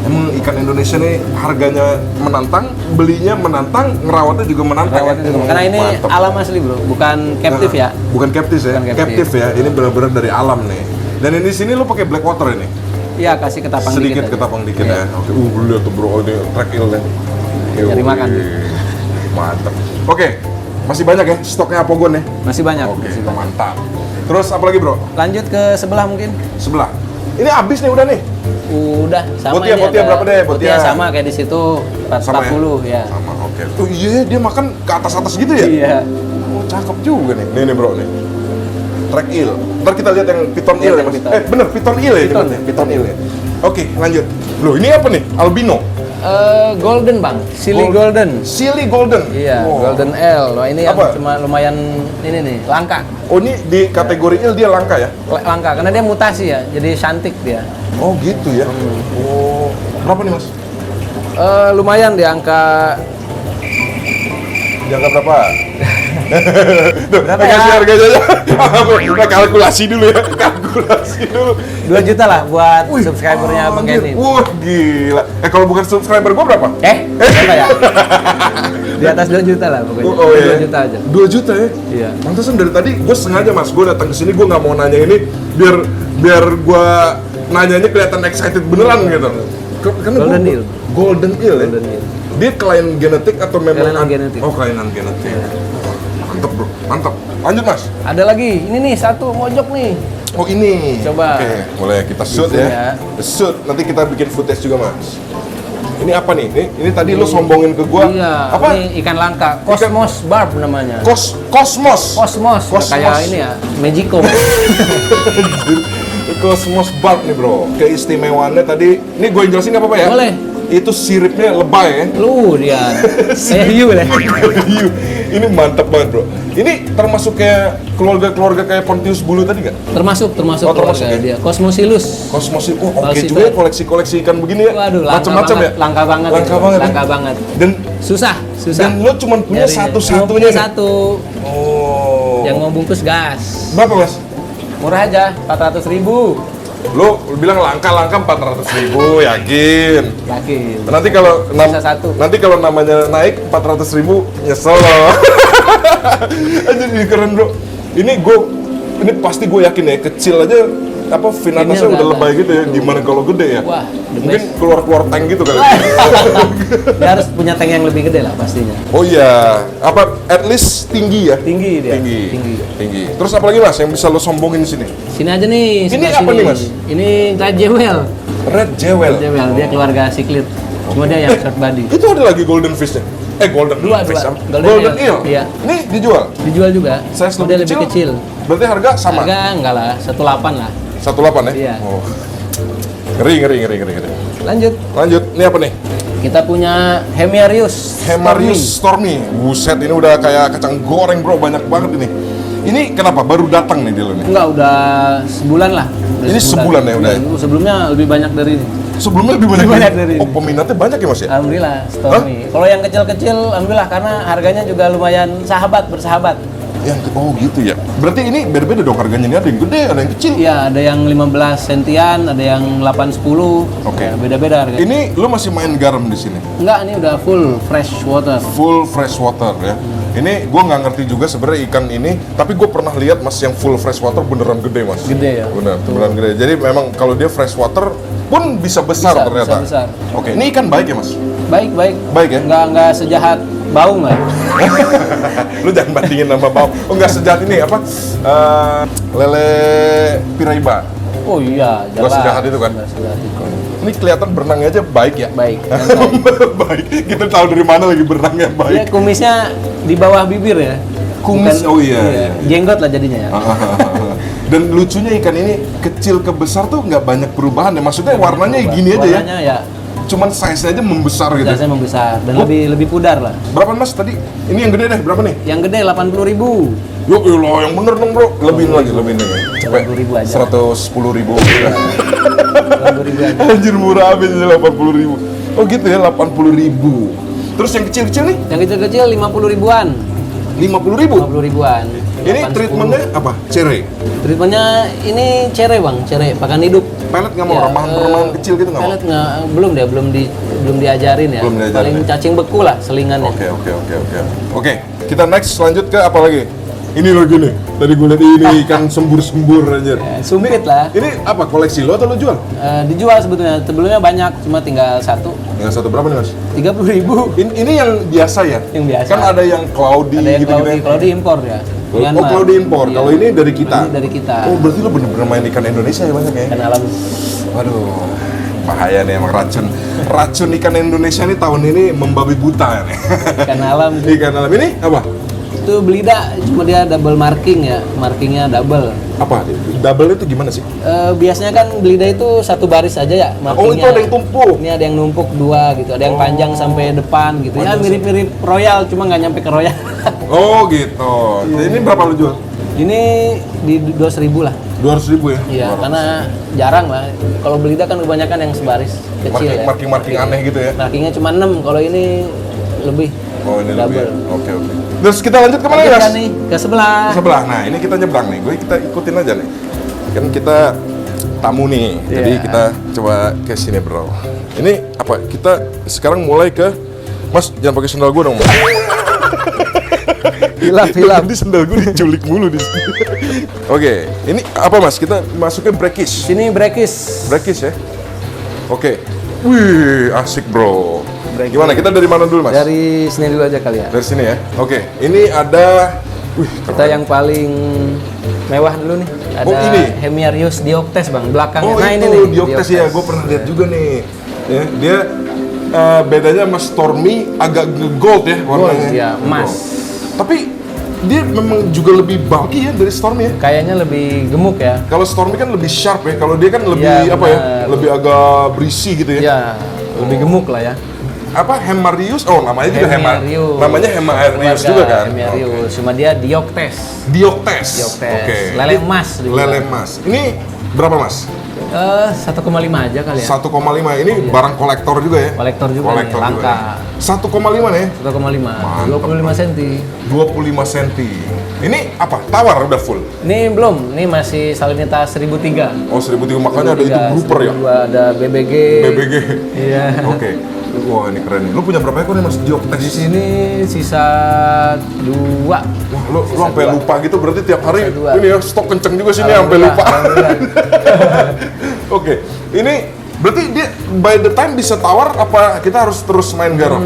Emang ikan Indonesia nih harganya menantang, belinya menantang, ngerawatnya juga menantang. Rawatnya juga. Karena ini Mantap. alam asli bro, bukan captive ya. Bukan captive ya, Bukan captive ya. Ini benar-benar dari alam nih. Dan ini di sini lo pakai black water ini. Iya, kasih ketapang Sedikit dikit aja. ketapang dikit Iya. ya. Oke. Lihat tuh bro, ini track eel nih. Cari makan. Mantap. Oke. Masih banyak ya stoknya Apogon ya? Masih banyak. Oke, masih banyak. mantap. Terus apa lagi bro? Lanjut ke sebelah mungkin. Sebelah. Ini habis nih udah nih. Udah sama Botia, ini botia ada- berapa deh, botia? sama kayak di situ 40 ya. Sama, oke. Oh iya, dia makan ke atas-atas gitu ya? Iya. Oh, cakep juga nih. Nih bro nih. Track eel. Ntar kita lihat yang piton eel ya yang mas. piton. Bener, piton eel ya? Piton. nyebutnya? Piton eel ya. Oke, lanjut. Loh, ini apa nih? Albino. Golden bang, Silly Golden. Silly golden. Iya, Wow. Golden L. Wah, ini yang Apa? cuma lumayan ini nih, langka. Oh, ini di kategori eel dia langka ya? Langka karena dia mutasi ya, jadi cantik dia. Oh, gitu ya. Oh, berapa nih mas? Lumayan di angka Di angka berapa? Tuh, Berapa kasih ya? harganya aja. Kita kalkulasi dulu ya. Kalkulasi dulu. 2 juta lah buat Wih, subscribernya Bang anjir. Kenny. Wah, gila. Kalau bukan subscriber gua berapa? Berapa ya? Di atas 2 juta lah pokoknya. Oh, iya. 2 juta aja. 2 juta ya? Iya. Pantesan dari tadi gue sengaja mas, gue datang ke sini gue nggak mau nanya ini biar gue nanyanya kelihatan excited beneran gitu. Karena Golden eel. Golden eel ya? Golden eel. Dia kelainan genetik atau memang Kelainan genetik. Oh, kelainan genetik. Iya. Mantap bro, mantap. Lanjut mas. Ada lagi, ini nih satu mojok nih. Oh ini. Coba. Oke, boleh kita shoot Shoot ya. ya. Shoot. Nanti kita bikin footage juga mas. Ini apa nih? Ini tadi lo sombongin ke gua. Iya, Apa? ini ikan langka, Cosmos Barb namanya. Kosmos. Cosmos, Cosmos. kayak ini ya, Magico. Cosmos Barb nih bro. Keistimewaannya tadi, ini gue jelasin nggak apa-apa ya? Boleh. Itu siripnya lebay ya. Lu dia, saya hiu deh. Ini mantap banget bro. Ini termasuk kayak keluarga-keluarga kayak Pontius Bulu tadi nggak? Termasuk Oh, termasuk keluarga ya? dia. Cosmosilus. Kosmos itu oke Falsifer. juga ya koleksi-koleksi ikan begini ya. Waduh, langka Macam-macam banget, ya. langka banget. Langka itu, banget. ya? Langka banget. Dan Susah. dan lo cuma punya Nyarinya. satu-satunya Cuma punya nih? satu. Oh. Yang mau bungkus gas. Berapa mas? Murah aja, 400.000. Lo bilang langka-langka 400.000, yakin? Yakin. Nanti kalau Bisa satu. nanti kalau namanya naik 400.000 nyesel loh. Jadi keren bro. Ini pasti gue yakin ya kecil aja apa finatasnya Ini udah udah lebay gitu ya. Gimana kalau gede ya? Wah, the Mungkin best. keluar tank gitu kali. Dia harus punya tank yang lebih gede lah pastinya. Oh iya, apa at least tinggi ya? Tinggi dia. Tinggi. Terus apa lagi mas yang bisa lo sombongin di sini? Sini aja nih. Ini sebelah apa sini. nih, Mas? Ini Red Jewel. Red Jewel. Jewel, dia keluarga siklit. Cuma dia yang short body. Itu ada lagi golden fish-nya? Golden Dua. fish apa? Golden Golden eel. eel? Iya. Ini dijual? Dijual juga. Size Dia lebih kecil. Berarti harga sama? Harga enggak lah, 1,8 lah. 1,8 ya? Iya. Oh. Ngeri. Lanjut. Lanjut, ini apa nih? Kita punya Hemerius. Hemarius Stormy. Buset, ini udah kayak kacang goreng bro, banyak banget ini. Ini kenapa? Baru datang nih di lo nih? Enggak, udah sebulan lah. Udah Ini sebulan ya udah ya? Sebelumnya lebih banyak dari ini. Sebelumnya lebih banyak, Lebih banyak dari Oh, ini. peminatnya banyak ya mas ya? Alhamdulillah, Stormy. Kalau yang kecil-kecil, alhamdulillah karena harganya juga lumayan bersahabat. Oh gitu ya? Berarti ini beda-beda dong harganya, ini ada yang gede, ada yang kecil. Iya, ada yang 15 sentian, ada yang 8-10. Oke. Ya, beda-beda harganya. Ini lo masih main garam di sini? Enggak, ini udah full fresh water. Full fresh water ya. Ini gue nggak ngerti juga sebenarnya ikan ini, tapi gue pernah lihat mas yang full fresh water beneran gede mas. Gede ya? Beneran gede. Jadi memang kalau dia fresh water pun bisa besar Bisa, ternyata. bisa besar. Oke, ini ikan baik ya mas? Baik. Baik ya? Enggak sejahat baung lah. Lu jangan bandingin sama bau. Oh nggak sejahat ini apa? Lele piraiba. Oh iya, Nggak sejahat itu kan? Nggak sejahat itu. Ini kelihatan berenangnya aja baik ya? Baik. Baik. Kita tahu dari mana lagi berenangnya Dia baik. kumisnya di bawah bibir ya. Kumis, oh iya. Jenggot lah jadinya ya. Dan lucunya ikan ini kecil ke besar tuh nggak banyak perubahan ya. Maksudnya warnanya gini aja ya. Warnanya ya. Cuman size aja membesar gitu. Biasanya membesar dan Oh. lebih pudar lah. Berapa mas tadi? Ini yang gede deh, berapa nih? Yang gede 80.000. Yo, ilah, yang bener dong bro. Lebihin lagi. Cepet. 80.000 aja. 110.000. 80.000 aja. Anjir murah habis 80.000. Oh gitu ya, 80.000. Terus yang kecil-kecil nih? Yang kecil-kecil 50.000-an. 50.000. 50.000-an. Ini 8, treatmentnya apa? Cere? Treatmentnya ini cere bang, cere pakan hidup. Pelet nggak mau? Ya, Remahan kkecil gitu nggak mau? Pelet nggak, belum diajarin ya. Belum diajarin Paling ya? cacing beku lah selingannya. Oke, kita next lanjut ke apa lagi? Ini lagi nih, tadi gue lihat ini ikan sembur-sembur aja. Sumpit lah. Ini apa, koleksi lo atau lo jual? Dijual sebetulnya, sebelumnya banyak, cuma tinggal satu. Yang satu berapa nih mas? 30.000. Ini yang biasa ya? Yang biasa. Kan ada yang cloudy Ada yang gitu-gitu ya? Cloudy impor ya. Oh, cloudy impor. Iya. Kalau ini dari kita? Ini dari kita. Oh, berarti lo bener-bener main ikan Indonesia ya banyak ya? Ikan alam. Waduh, bahaya nih emang racun. Racun ikan Indonesia nih tahun ini membabi buta nih. Ikan alam. Ikan alam ini apa? Itu belida, cuma dia double marking ya. Markingnya double. Apa? Double itu gimana sih? Biasanya kan belida itu satu baris aja ya markingnya. Oh, itu ada yang tumpuk. Ini ada yang numpuk dua gitu, ada yang panjang sampai depan gitu. Ya mirip-mirip royal, cuma nggak nyampe ke royal. Oh gitu. Ini berapa lo jual? Ini di 200.000 lah. 200.000 ya? Iya, karena jarang lah. Kalau belida kan kebanyakan yang sebaris kecil ya. Marking aneh gitu ya? Markingnya cuma 6, kalau ini lebih. Oh ini double. lebih ya? Oke. Terus kita lanjut kemana ya? Lanjutkan nih, ke sebelah. Sebelah. Nah ini kita nyebrang nih, kita ikutin aja nih. Kan kita tamu nih, jadi Iya. kita coba ke sini bro. Ini apa? Kita sekarang mulai ke, Mas jangan pakai sendal gue dong Mas. Hilap. Nanti sendal gue diculik mulu di sini. Oke, ini apa Mas? Kita masuknya breakfish. Sini breakfast. Breakfast ya? Oke. Wih, asik bro. Breakfast. Gimana? Kita dari mana dulu Mas? Dari sini dulu aja kali ya. Dari sini ya? Oke, ini ada... Wih, Kita yang paling mewah dulu nih. Ada Oh, ini? Hemerius dioptes bang, belakangnya. Oh nah itu ini nih. dioptes ya, gue pernah lihat juga nih. Ya, dia bedanya sama Stormy agak gold ya warnanya. Gold, iya, emas. Gold. Tapi dia memang juga lebih bulky ya dari Stormy ya. Kayaknya lebih gemuk ya. Kalau Stormy kan lebih sharp ya. Kalau dia kan lebih Iya, apa ya? benar. Lebih agak berisi gitu ya. Iya, lebih gemuk lah ya. Apa Hemarius? Oh, namanya juga Hemarius. Namanya Hemarius Keluarga juga kan. Hemarius. Cuma dia Dioptes. Dioptes. Dioptes. Oke. Lele emas dibilang. Lele emas. Ini berapa Mas? 1,5 aja kali ya. 1,5. Ini barang kolektor juga ya? Kolektor juga nih, langka. 1,5 nih. 1,5. Mantap. 25 cm. 25 cm. Ini apa? Tawar udah full. Ini belum, ini masih salinitas 1003. Oh, 1003 makanya ada itu grouper ya. Ada BBG. BBG. Iya. Oke. Wah, ini keren nih. Lu punya berapa ekor nih Mas Dioptes? Di sini sisa 2. Wah, lu sampai dua. lupa gitu berarti tiap hari Sisa dua. ini ya stok kenceng juga sini sampai lupa. Oke. Ini berarti dia by the time bisa tawar apa kita harus terus main garam?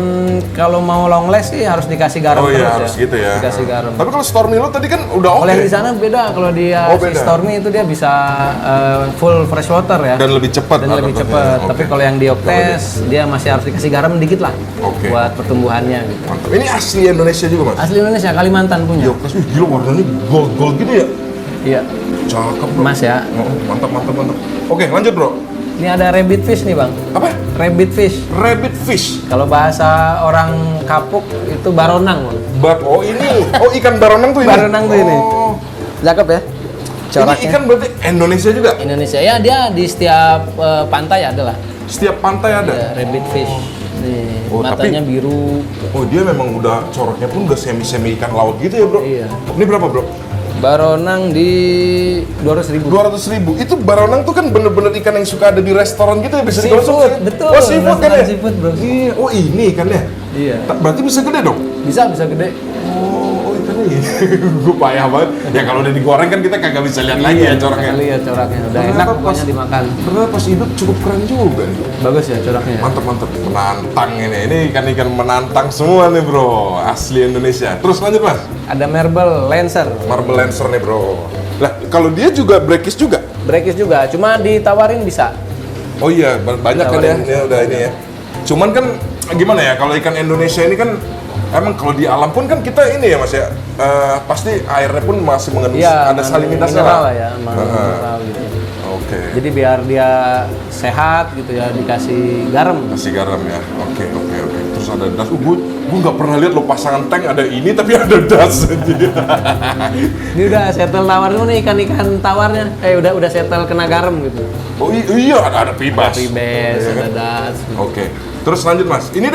Kalau mau long last sih harus dikasih garam Oh terus iya, harus gitu ya. Dikasih garam. Tapi kalau Stormy lo tadi kan udah oke. Kalau yang di sana beda, kalau dia Oh, si beda. Stormy itu dia bisa full fresh water ya. Dan lebih cepat. Dan lebih katanya. cepat. Oke. Tapi kalau yang Dioptes dia masih harus dikasih garam dikit lah. Oke. Buat pertumbuhannya gitu. Mantap. Ini asli Indonesia juga Mas? Asli Indonesia, Kalimantan punya. Dioptes, gila warnanya gold gitu ya? Iya. Cakep bro. Emas ya. Oh, mantap. Oke, lanjut bro. Ini ada rabbit fish nih, Bang. Apa? Rabbit fish. Rabbit fish. Kalau bahasa orang Kapuk itu baronang, Bang. Oh ini, ikan baronang tuh ini? Baronang tuh ini. Oh. Cakep ya. Ini Coraknya. ikan berarti Indonesia juga? Indonesia ya, dia di setiap pantai ada lah. Setiap pantai ada? Ada rabbit fish. Nih, Oh, matanya biru. Oh dia memang udah coraknya pun udah semi-semi ikan laut gitu ya bro? Iya. Ini berapa bro? Baronang di 200.000. 200.000. Itu baronang tuh kan bener-bener ikan yang suka ada di restoran gitu ya, bisa Seafood, dikonsumsi ya? betul. Oh seafood kan ya? Restoran seafood, bro. Iya. Oh ini ikannya? Iya. Berarti bisa gede dong? Bisa gede. Oh ikannya ini. Gue payah banget. Ya kalau udah digoreng kan kita kagak bisa lihat lagi ya coraknya. Lihat coraknya. Udah Ternyata enak pas- pokoknya dimakan. Ternyata pas hidup cukup keren juga nih. Bagus ya coraknya. Mantap. Menantang ini. Ini ikan-ikan menantang semua nih bro. Asli Indonesia. Terus lanjut mas. Ada marble lancer. Marble Lancer nih bro. Lah kalau dia juga breakis juga? Breakis juga, cuma ditawarin bisa. Oh iya, banyak kan ya, Tawarin. ini udah ini ya. Cuman kan gimana ya, kalau ikan Indonesia ini kan emang kalau di alam pun kan kita ini ya mas ya, pasti airnya pun masih mengandung Iya, ada salinitasnya mineral lah. ya, mineral gitu. Oke, Jadi biar dia sehat gitu ya, dikasih garam. kasih garam ya. Oke. Terus ada das. Gue nggak pernah lihat lo pasangan tank ada ini tapi ada das aja. Ini udah settle tawar dulu nih ikan-ikan tawarnya. Udah settle kena garam gitu. Oh iya ada pibas. Pibes, Iya kan? ada das. Oke. Terus lanjut mas. Ini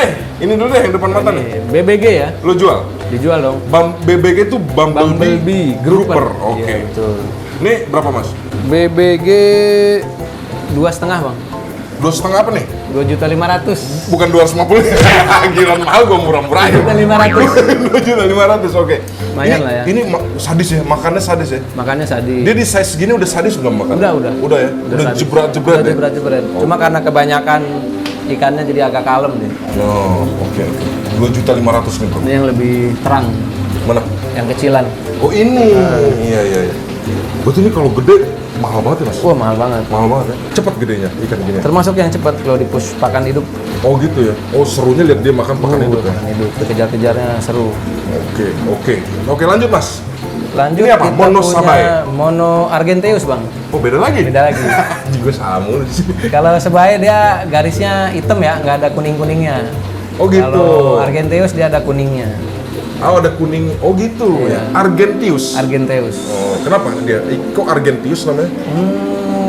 dulu deh yang depan mata nih. BBG ya, Lo jual? dijual dong. BBG itu Bumblebee Grouper. Oke. Iya, betul. Ini berapa mas? BBG 2,5 bang. 2,5 apa nih? 2.500.000. Bukan 250. Gila mahal gua murah-murah ya. 2.500.000. 2.500.000 oke. Lumayan lah ya. Ini sadis ya, makannya sadis ya. Makannya sadis. Dia di size gini udah sadis belum makan? Udah. Udah ya? Udah sadis. jebret-jebret Udah ya? jebret-jebret. Cuma karena kebanyakan ikannya jadi agak kalem nih. Oh, oke. 2.500.000 nih bro. Ini yang lebih terang, Mana? yang kecilan. Oh ini. Iya. Berarti ini kalau gede mahal banget ya mas? Wah mahal banget. Mahal banget ya? Cepat gedenya ikan gini. Termasuk yang cepat kalau di push pakan hidup. Oh gitu ya? Oh serunya lihat dia makan pakan hidup ya? Pakan hidup, kejar-kejarnya seru. Oke lanjut mas. Lanjut Ini apa? kita Mono punya Sabai? Mono Argenteus bang. Oh beda lagi? Beda lagi. Juga sama mulu sih. Kalau Sabai dia garisnya hitam ya, nggak ada kuning-kuningnya. Oh gitu. Kalau Argenteus dia ada kuningnya. Oh ada kuning. Oh gitu Iya. ya. Argenteus. Argenteus. Oh kenapa dia? Kok Argenteus namanya?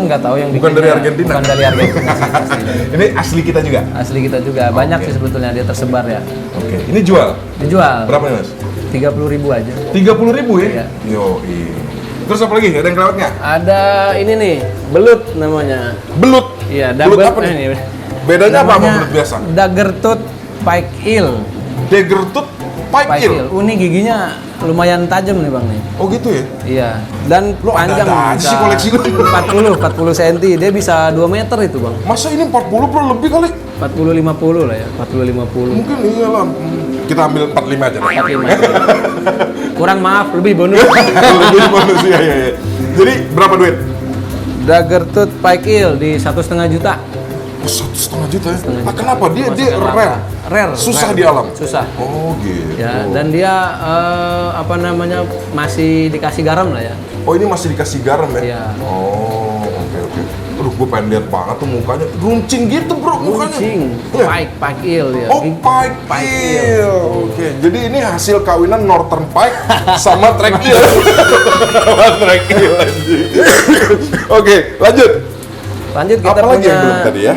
Nggak tahu yang Bukan bikinnya. dari Argentina? Bukan dari Argentina sih pasti. Ini asli kita juga. Asli kita juga. Banyak Oke. sih sebetulnya dia tersebar ya. Oke. Ini jual. Dijual. Berapa nih mas? 30.000 aja. 30.000 ya? Iya. Yo Terus apa lagi? Ada yang kelewatnya? Ada ini nih, belut namanya. Belut. Iya, Belut double apa nih? ini. Bedanya apa sama Namanya belut biasa? Daggertooth pike eel. Daggertooth pike Pike eel. eel. Ini giginya lumayan tajam nih bang nih. Oh gitu ya? Iya. Dan Lo panjang ada-ada aja sih koleksi lo. 40 cm. Dia bisa 2 meter itu bang. Masa ini 40 bro lebih kali? 40-50 lah ya. 40-50. Mungkin iyalah. Kita ambil 45 aja. 45. Kurang maaf, lebih bonus. Lebih manusia ya. Jadi berapa duit? Daggertooth pike eel di 1,5 juta. 1,5 juta ya? 1,5 juta. Kenapa? Dia Rare. Rare. Susah rare. di alam? Susah. Oh gitu. Ya, dan dia masih dikasih garam lah ya. Oh ini masih dikasih garam ya? Iya. Oh oke. Aduh gue pengen lihat banget tuh mukanya. Runcing gitu bro mukanya. Kucing, Iya. pike eel ya. Oh pike eel. Oke. Jadi ini hasil kawinan Northern Pike sama Track Eel. Sama Track Eel anjing. Oke lanjut. Lanjut kita Apa lagi punya yang belum tadi ya?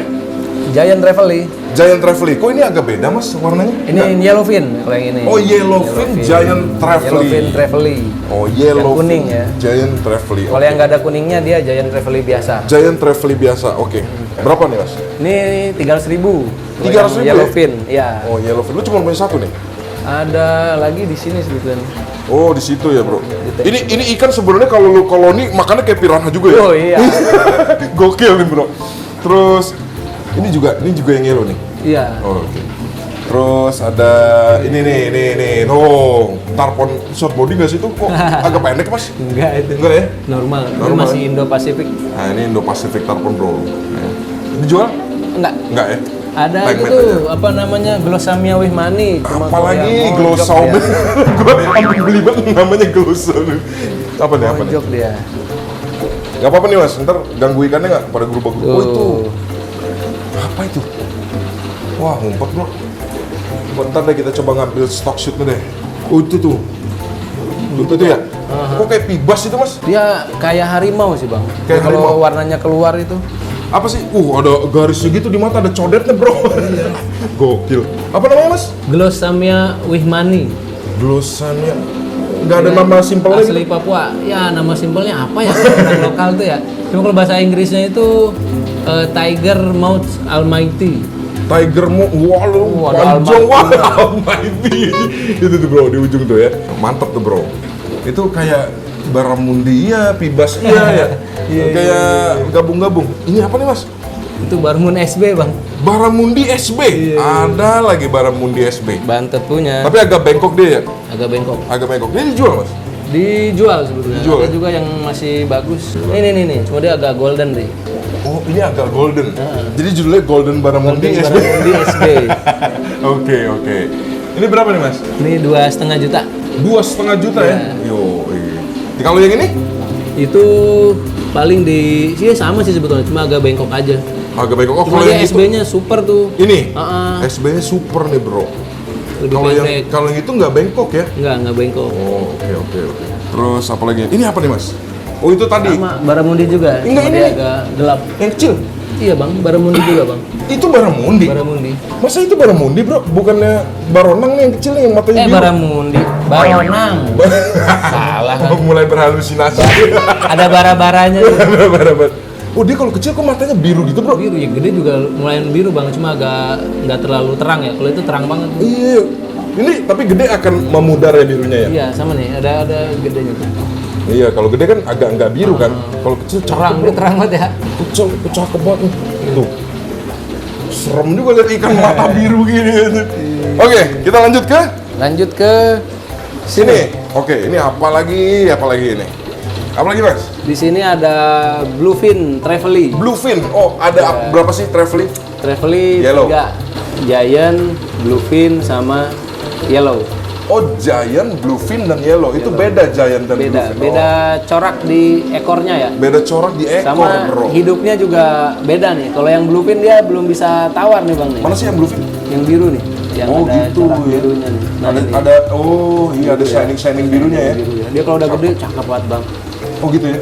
Giant Trevally. Giant Trevally. Kok ini agak beda mas warnanya? Ini yellowfin kalau yang ini. Oh yellowfin Giant Trevally. Yellowfin Trevally. Oh yellowfin kuning ya. Giant Trevally. Kalau yang nggak ada kuningnya dia Giant Trevally biasa. Giant Trevally biasa. Oke. Berapa nih mas? Ini 300.000. 300.000 ya? Yellowfin, ya. Oh yellowfin. Lu cuma punya satu nih? Ada lagi di sini sebetulnya. Oh di situ ya bro. Ini ikan sebenarnya kalau lu koloni makannya kayak piranha juga ya? Oh iya. Gokil nih bro. Terus ini juga yang yellow nih. Iya. Oh, oke. Terus ada ini. Oh, tarpon short body nggak sih itu? Kok agak pendek mas? Enggak itu. Enggak ya? Normal. Ini Normal. masih Indo-Pasifik. Nah ini Indo-Pacific tarpon bro. Nah, dijual? Enggak. Enggak ya? Ada Tagmate itu aja. apa namanya Glossamia wihmani. Cuma kalau Apalagi yang glossom. mojok dia. Gue ambil beli banget namanya glossom. Apa nih? Mojok dia. Gak apa-apa nih mas, ntar ganggu ikannya nggak pada gerubah-gerubah. Oh itu. Apa itu? Wah ngumpet bro. Bentar deh kita coba ngambil stock shootnya deh. Oh itu tuh. Itu ya? Kok kayak pibas itu mas? Dia kayak harimau sih bang. Kayak Kalau harimau. warnanya keluar itu. Apa sih? Ada garisnya gitu di mata, ada codetnya bro. Gokil. Apa namanya mas? Glossamia wihmani. Glossamia. Nggak ada nama simpelnya gitu? Asli Papua. Ya nama simpelnya apa ya? Orang lokal tuh ya. Cuma kalau bahasa Inggrisnya itu Tiger Mouth Almighty. Tiger Mo, wah lu ada panjang Almighty. wah, Almighty. Itu tuh bro, di ujung tuh ya. Mantep tuh bro. Itu kayak Barramundi iya, Pibas iya ya. Kayak gabung-gabung. Ini apa nih mas? Itu Barmun SB bang. Barramundi SB. Ada lagi Barramundi SB. Bantet punya. Tapi agak bengkok dia ya? Agak bengkok. Agak bengkok. Dia dijual mas? Dijual sebetulnya. Dijual, Ada ya? juga yang masih bagus. Ini. Cuma dia agak golden deh. Oh ini agak golden. Jadi judulnya Golden Barramundi SB. Barramundi SB. Oke. Ini berapa nih mas? Ini 2,5 juta. 2,5 juta ya? Yo. Kalau yang ini? Itu paling sih sama sih sebetulnya, cuma agak bengkok aja. Agak bengkok. Oh Cuma kalau dia yang itu? SB-nya super tuh. Ini? Heeh. SB-nya super nih bro. Lebih pendek. Kalau yang itu nggak bengkok ya? Enggak bengkok. Oh oke. Terus apa lagi? Ini apa nih mas? Oh itu tadi? Sama Barramundi juga. Enggak, cuma ini. dia agak gelap. Yang kecil? Iya bang, Barramundi juga bang. Itu Barramundi? Barramundi. Masa itu Barramundi bro? Bukannya Baronang nih yang kecil nih, yang matanya biru? Barramundi. Baronang. Salah kan. Oh, mulai berhalusinasi. Ada bara-baranya. Bara-bara. Oh dia kalau kecil kok matanya biru gitu bro? Biru ya, gede juga lumayan biru bang, cuma agak nggak terlalu terang ya. Kalau itu terang banget. Iya. Ini tapi gede akan memudar ya birunya ya? Iya sama nih, ada gedenya tuh. Iya, kalau gede kan agak nggak biru kan. Kalau kecil Terang, dia terang banget ya. Kecil, cakep banget nih. Tuh. Serem juga lihat ikan mata biru gini. Oke, kita lanjut ke Lanjut ke sini. Oke, ini apa lagi ini? Apa lagi mas? di sini ada Bluefin Trevally. Bluefin. Oh, ada berapa sih Trevally? Trevally Yellow. 3. Giant, Bluefin sama Yellow. Oh, Giant, Bluefin dan Yellow. Itu beda Giant dan Beda, Bluefin. beda corak di ekornya ya. Beda corak di ekor, Sama bro. hidupnya juga beda nih. Kalau yang Bluefin dia belum bisa tawar nih bang nih. Mana sih yang Bluefin? Yang biru nih. Yang Oh, ada gitu corak ya. birunya nih. Nah, ini. Ada shining birunya ya. Biru ya. Dia kalau udah gede cakep banget bang. Oh gitu ya.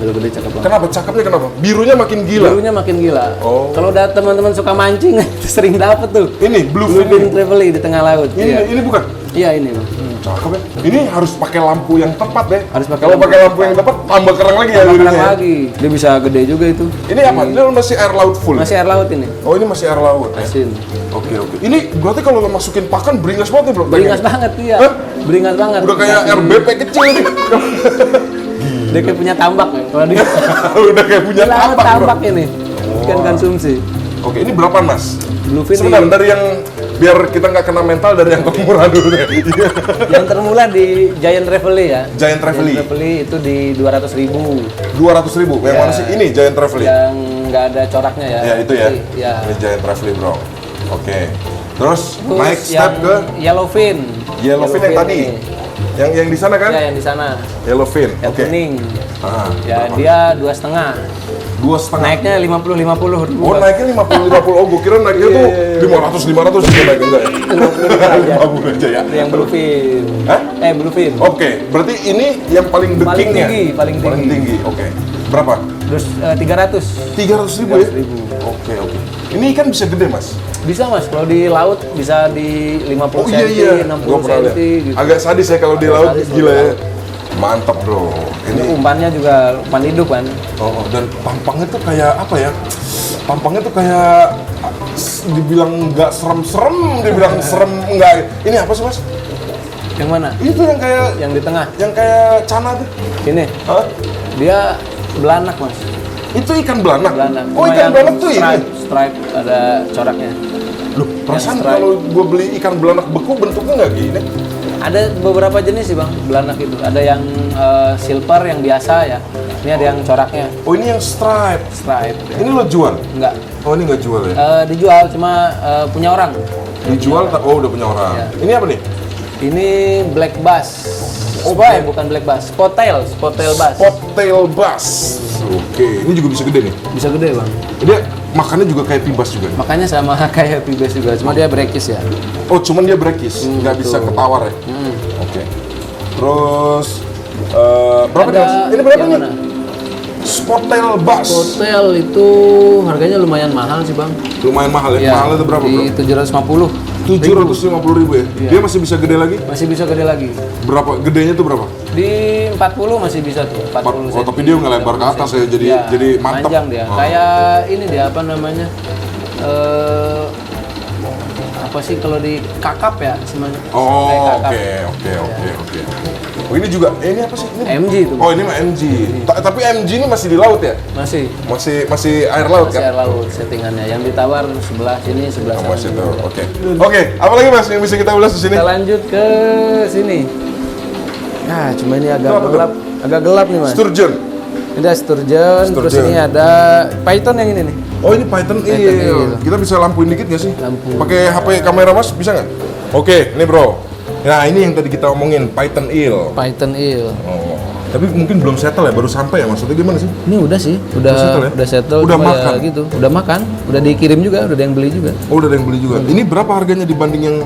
Udah gede cakep banget. Kenapa? Cakepnya kenapa? Birunya makin gila. Birunya makin gila. Oh. Kalau udah teman-teman suka mancing sering dapet tuh. Ini Bluefin. Bluefin Trevally di tengah laut. Iya. Ini bukan? Iya ini bang. Cakep ya. Ini harus pakai lampu yang tepat deh. Harus pakai Kalau lampu pakai lampu yang tepat tambah keren lagi ya Tambah birunya. kerang ya? lagi. Dia bisa gede juga itu. Ini apa? Ini masih air laut full. Masih air laut ini. Oh, ini masih air laut. Ya? Asin. Oke. Ini berarti kalau lo masukin pakan beringas banget nih, bro. Beringas banget iya. Hah? Beringas banget. Udah kayak RBP kecil nih. Dia kayak punya tambak ya. Kalau dia Udah kayak punya di laut tambak, bro. tambak ini. Ikan konsumsi. Oke, ini berapa, Mas? Bluefin Sebentar, dari yang biar kita nggak kena mental dari yang termurah dulu deh. yang termurah di Giant Trevally ya. Giant Trevally. Trevally itu di 200.000. 200.000. Yang Ya. mana sih? Ini Giant Trevally. Yang nggak ada coraknya ya. Ya itu ya. Ya. Ini Giant Trevally bro. Oke. Terus Terus naik step yang ke Yellowfin. Yellowfin yang tadi. ini. Yang di sana kan? Ya, yang di sana. Yellowfin. Yang Oke. kuning. Ah, Ya, berapa? dia 2,5. 2,5. Naiknya 50 ribu. Oh naiknya 50. Oh gue kira naiknya tuh 500 juga naik enggak ya? 50 aja ya. Yang Bluefin. Hah? Bluefin. Oke, berarti ini yang paling the Paling king-nya? tinggi, paling tinggi. Oke. Berapa? Terus 300. 300.000 ya? 300.000. Oke. Ini ikan bisa gede mas? Bisa mas, kalau di laut bisa di 50 Oh cm, iya, 60 Gua pernah lihat. cm gitu. Agak sadis ya kalau di Agak laut, sadis gila kalau di ya. laut. Mantap bro. Ini umpannya juga umpan hidup kan. Dan tampangnya tuh kayak apa ya? Tampangnya tuh kayak dibilang nggak serem-serem, dibilang serem nggak. Ini apa sih mas? Yang mana? Itu yang kayak Yang di tengah. yang kayak cana tuh. Ini. Hah? Dia belanak mas. Itu ikan belanak. Belanak. Oh Cuma ikan yang belanak tuh ini. stripe ada coraknya. Loh, perasaan stripe. kalau gue beli ikan belanak beku bentuknya nggak gini. Ada beberapa jenis sih bang, belanak itu. Ada yang silver, yang biasa ya. Ini ada yang coraknya, Oh ini yang stripe. stripe. Ya. Ini lo jual? Enggak. Oh ini nggak jual ya? Dijual, cuma punya orang. Dijual? Oh udah punya orang. Ya. Ini apa nih? Ini black bass. Oh, Bukan black bass. Spotail bass. Spot-tail bass. Oke, ini juga bisa gede nih. Bisa gede bang. Dia makannya juga kayak pibas juga. Makanya sama kayak pibes juga, cuma dia breakis ya. Oh, cuman dia breakis, nggak bisa betul. ketawar ya. Oke. Terus berapa Ada nih? Mas? Ini berapa yang nih? mana? Spot-tail bass. Hotel itu harganya lumayan mahal sih bang. Lumayan mahal ya. Iya, Mahal itu berapa, di bro? 750. 750.000 ya. Iya. Dia masih bisa gede lagi? Masih bisa gede lagi. Berapa? Gedenya tuh berapa? Di 40 masih bisa tuh. 40 Oh, tapi dia nggak lebar ke atas ya, jadi mantap. Panjang dia. Oh. Kayak ini dia apa namanya? Apa sih kalau di kakap ya semuanya? Kayak Oh, kakap. oke. Oh, ini juga, ini apa sih? Ini? MG itu. Oh, ini mah MG. Tapi MG ini masih di laut ya? Masih. Masih air laut Masih kan? air laut settingannya. Yang ditawar sebelah sini, sebelah Oh, sana. masih tuh. Oke, apa lagi Mas yang bisa kita ulas di sini? Kita lanjut ke sini. Nah, cuma ini agak Itu apa tuh? gelap. Agak gelap nih, Mas. Sturgeon. Ini ada sturgeon, terus Sturgeon. ini ada python yang ini nih. Oh, ini Python Python eel. eel. Kita bisa lampuin dikit nggak sih? Lampu. Pakai HP kamera Mas, bisa nggak? Oke, ini bro. Nah, ini yang tadi kita omongin, Python eel. Python eel. Oh, tapi mungkin belum settle ya, baru sampai ya, maksudnya gimana sih? Ini udah sih, Udah settle ya? udah settle, Udah cuma makan? ya gitu. Udah makan, udah dikirim juga, udah ada yang beli juga. Oh, udah ada yang beli juga. Ini berapa harganya dibanding yang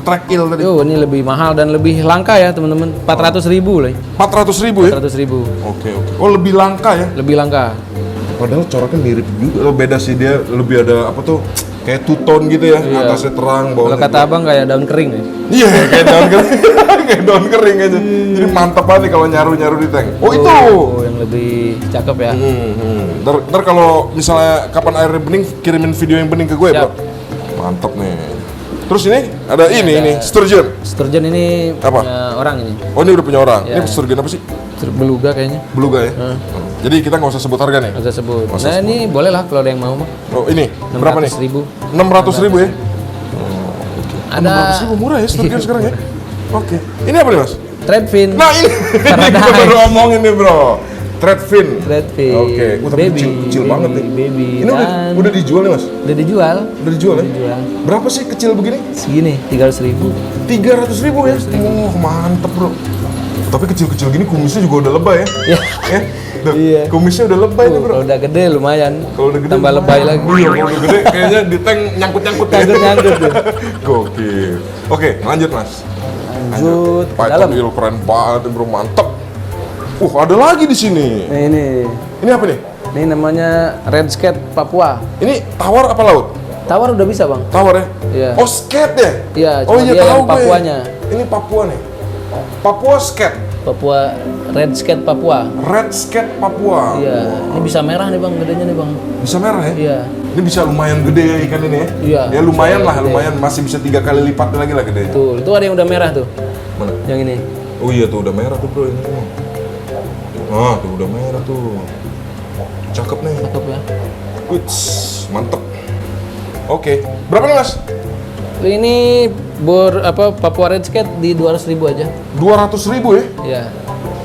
track eel tadi? Yo, ini lebih mahal dan lebih langka ya, teman-teman. 400.000 lah. 400.000 ya? 400.000. Oke. Oh, lebih langka ya? Lebih langka. Padahal coraknya mirip juga. Oh, beda sih dia, lebih ada apa tuh? Kayak two-tone gitu ya, Iya. atasnya terang, Kalau bawahnya kata abang kayak daun kering ya. Iya, kayak daun kering. Kayak daun kering aja. Jadi mantap banget nih kalau nyaru-nyaru di tank. Oh, itu. Oh, yang lebih cakep ya. Ntar kalau misalnya kapan airnya bening, kirimin video yang bening ke gue, Siap. bro. Mantap nih. Terus ini ada ini sturgeon. Sturgeon ini Apa? punya orang ini. Oh, ini udah punya orang. Ya. Ini sturgeon apa sih? Beluga kayaknya. Beluga ya. Jadi kita nggak usah sebut harga nih. Nggak usah sebut. Nggak usah Nah, sebut. ini boleh lah kalau ada yang mau mah. Oh, ini berapa nih? 600.000. 600.000 ya. Ada 600.000 murah ya sturgeon sekarang ya. Oke. Ini apa nih mas? threadfin. Nah ini, kita baru omongin nih bro. Threadfin. Threadfin. Oke. Tapi Baby. kecil banget nih. Baby. Ini Dan udah dijual nih mas? udah dijual. Udah dijual ya? Dijual. Berapa sih kecil begini? Segini 300.000. 300.000 ya? Oh mantep bro. Tapi kecil-kecil gini kumisnya juga udah lebay ya? Ya. Ya? Tuh, Iya. kumisnya udah lebay nih bro. Kalau udah gede lumayan. Kalau udah gede tambah lebay lagi. Iya, kalau udah gede kayaknya di tank nyangkut-nyangkut ya. Nyangkut tuh. Gokil. Oke, lanjut mas. Lanjut ke Python dalam. eel keren banget bro, mantep. Ada lagi di sini. Nah, ini. Ini apa nih? Ini namanya red skate Papua. Ini tawar apa laut? Tawar udah bisa, Bang. Tawar ya? Iya. Oh, skate ya? Iya, Oh cuma iya dia tahu yang gue. Papuanya. Ini Papua nih. Papua skate. Papua red skate Papua. Red skate Papua. Iya, ini bisa merah nih, Bang, gedenya nih, Bang. Bisa merah ya? Iya. Ini bisa lumayan gede ya ikan ini ya? Iya, Ya lumayan bisa lah, gede. lumayan. Masih bisa 3 kali lipat lagi lah gedenya. Tuh, itu ada yang udah merah tuh. Mana? Yang ini. Oh iya tuh udah merah tuh bro ini semua. Ah tuh udah merah tuh. Cakep nih. Cakep ya. Wits, mantep. Oke, berapa nih mas? Ini Papua red skate di 200.000 aja. 200.000 ya? Iya.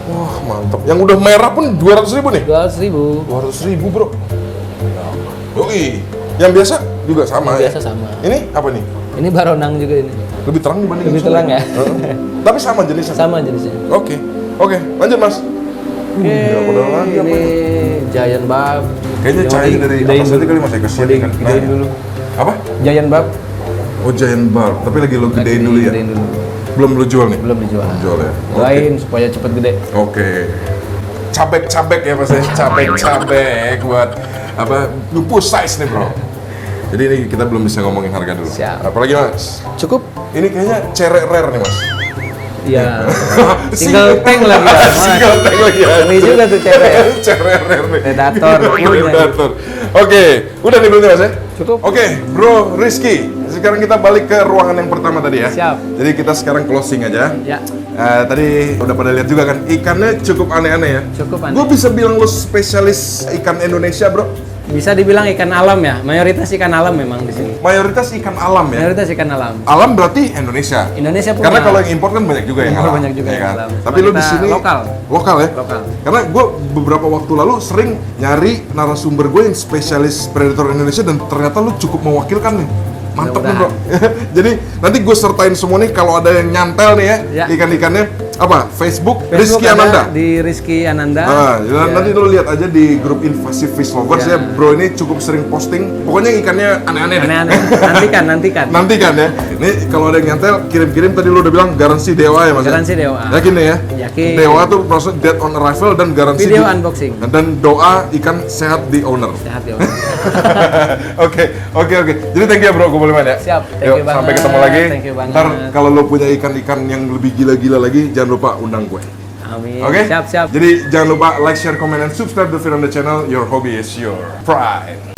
Wah mantep. Yang udah merah pun 200.000 nih? 200.000. 200.000 bro. Yoi. Yang biasa juga sama. Yang biasa sama. Ini apa nih? Ini baronang juga ini. Lebih terang dibanding Lebih yang terang sebelumnya. ya? Heeh. Tapi sama jenisnya. Sama jenisnya. Oke. Oke, lanjut Mas. Oke, Udah, padahal lagi apa ini ini? Giant Bab. Kayaknya Yang cahaya dari gedein atas dulu. tadi kali Mas ya ke sini kan. Gedein dulu. Apa? Giant Bab. Oh, Giant Bar. Tapi lagi lo gedein dulu ya? Gedein dulu. Belum lo jual nih? Belum dijual. Jual ya? Doain supaya cepet gede. Oke. Cabek-cabek ya Mas ya? Cabek-cabek buat apa? Lupus size nih bro. Jadi ini kita belum bisa ngomongin harga dulu. Siap. Apalagi Mas? Cukup? Ini kayaknya cere rare nih Mas. Iya. Single tank lagi ya. Single tank lagi ya. Ini juga tuh cewek ya. Cere rare nih. Predator. Predator. Oke, udah nih belum Mas ya? Cukup. Oke, Bro Rizky. Sekarang kita balik ke ruangan yang pertama tadi ya. Siap. Jadi kita sekarang closing aja. Ya. Tadi udah pada lihat juga kan, ikannya cukup aneh-aneh ya. Cukup aneh. Gue bisa bilang lo spesialis ikan Indonesia, bro. Bisa dibilang ikan alam ya. Mayoritas ikan alam memang di sini. Mayoritas ikan alam ya. Mayoritas ikan alam. Alam berarti Indonesia. Indonesia punya. Karena kalau yang impor kan banyak juga yang Impor alam. banyak juga ya yang kan? alam. Tapi lo di Kita sini lokal. Lokal ya. Lokal. Karena gue beberapa waktu lalu sering nyari narasumber gue yang spesialis predator Indonesia dan ternyata lo cukup mewakilkan nih. Mantep nih bro. Jadi nanti gue sertain semua nih kalau ada yang nyantel nih ya, Ya. ikan-ikannya apa? Facebook Facebook Rizky ada Ananda. Di Rizky Ananda. Ya. Nanti lo lihat aja di grup Invasive Fish Lovers ya. Ya. Bro ini cukup sering posting. Pokoknya ikannya aneh-aneh deh. Aneh-aneh. Nantikan. Nanti kan ya. Ini kalau ada yang nyantel kirim-kirim tadi lo udah bilang garansi dewa ya mas. Garansi dewa. Yakin nih ya? Yakin. Dewa tuh proses dead on arrival dan garansi Video unboxing. dan doa ikan sehat di owner. Sehat ya. Oke. Jadi thank you ya bro, gue boleh main ya. Siap, thank Yuk, you banget. sampai ketemu lagi. Thank you banget. Ntar kalau lo punya ikan-ikan yang lebih gila-gila lagi, jangan lupa undang gue. Amin. Oke? Siap. Jadi jangan lupa like, share, comment, and subscribe the Firanda channel. Your hobby is your pride.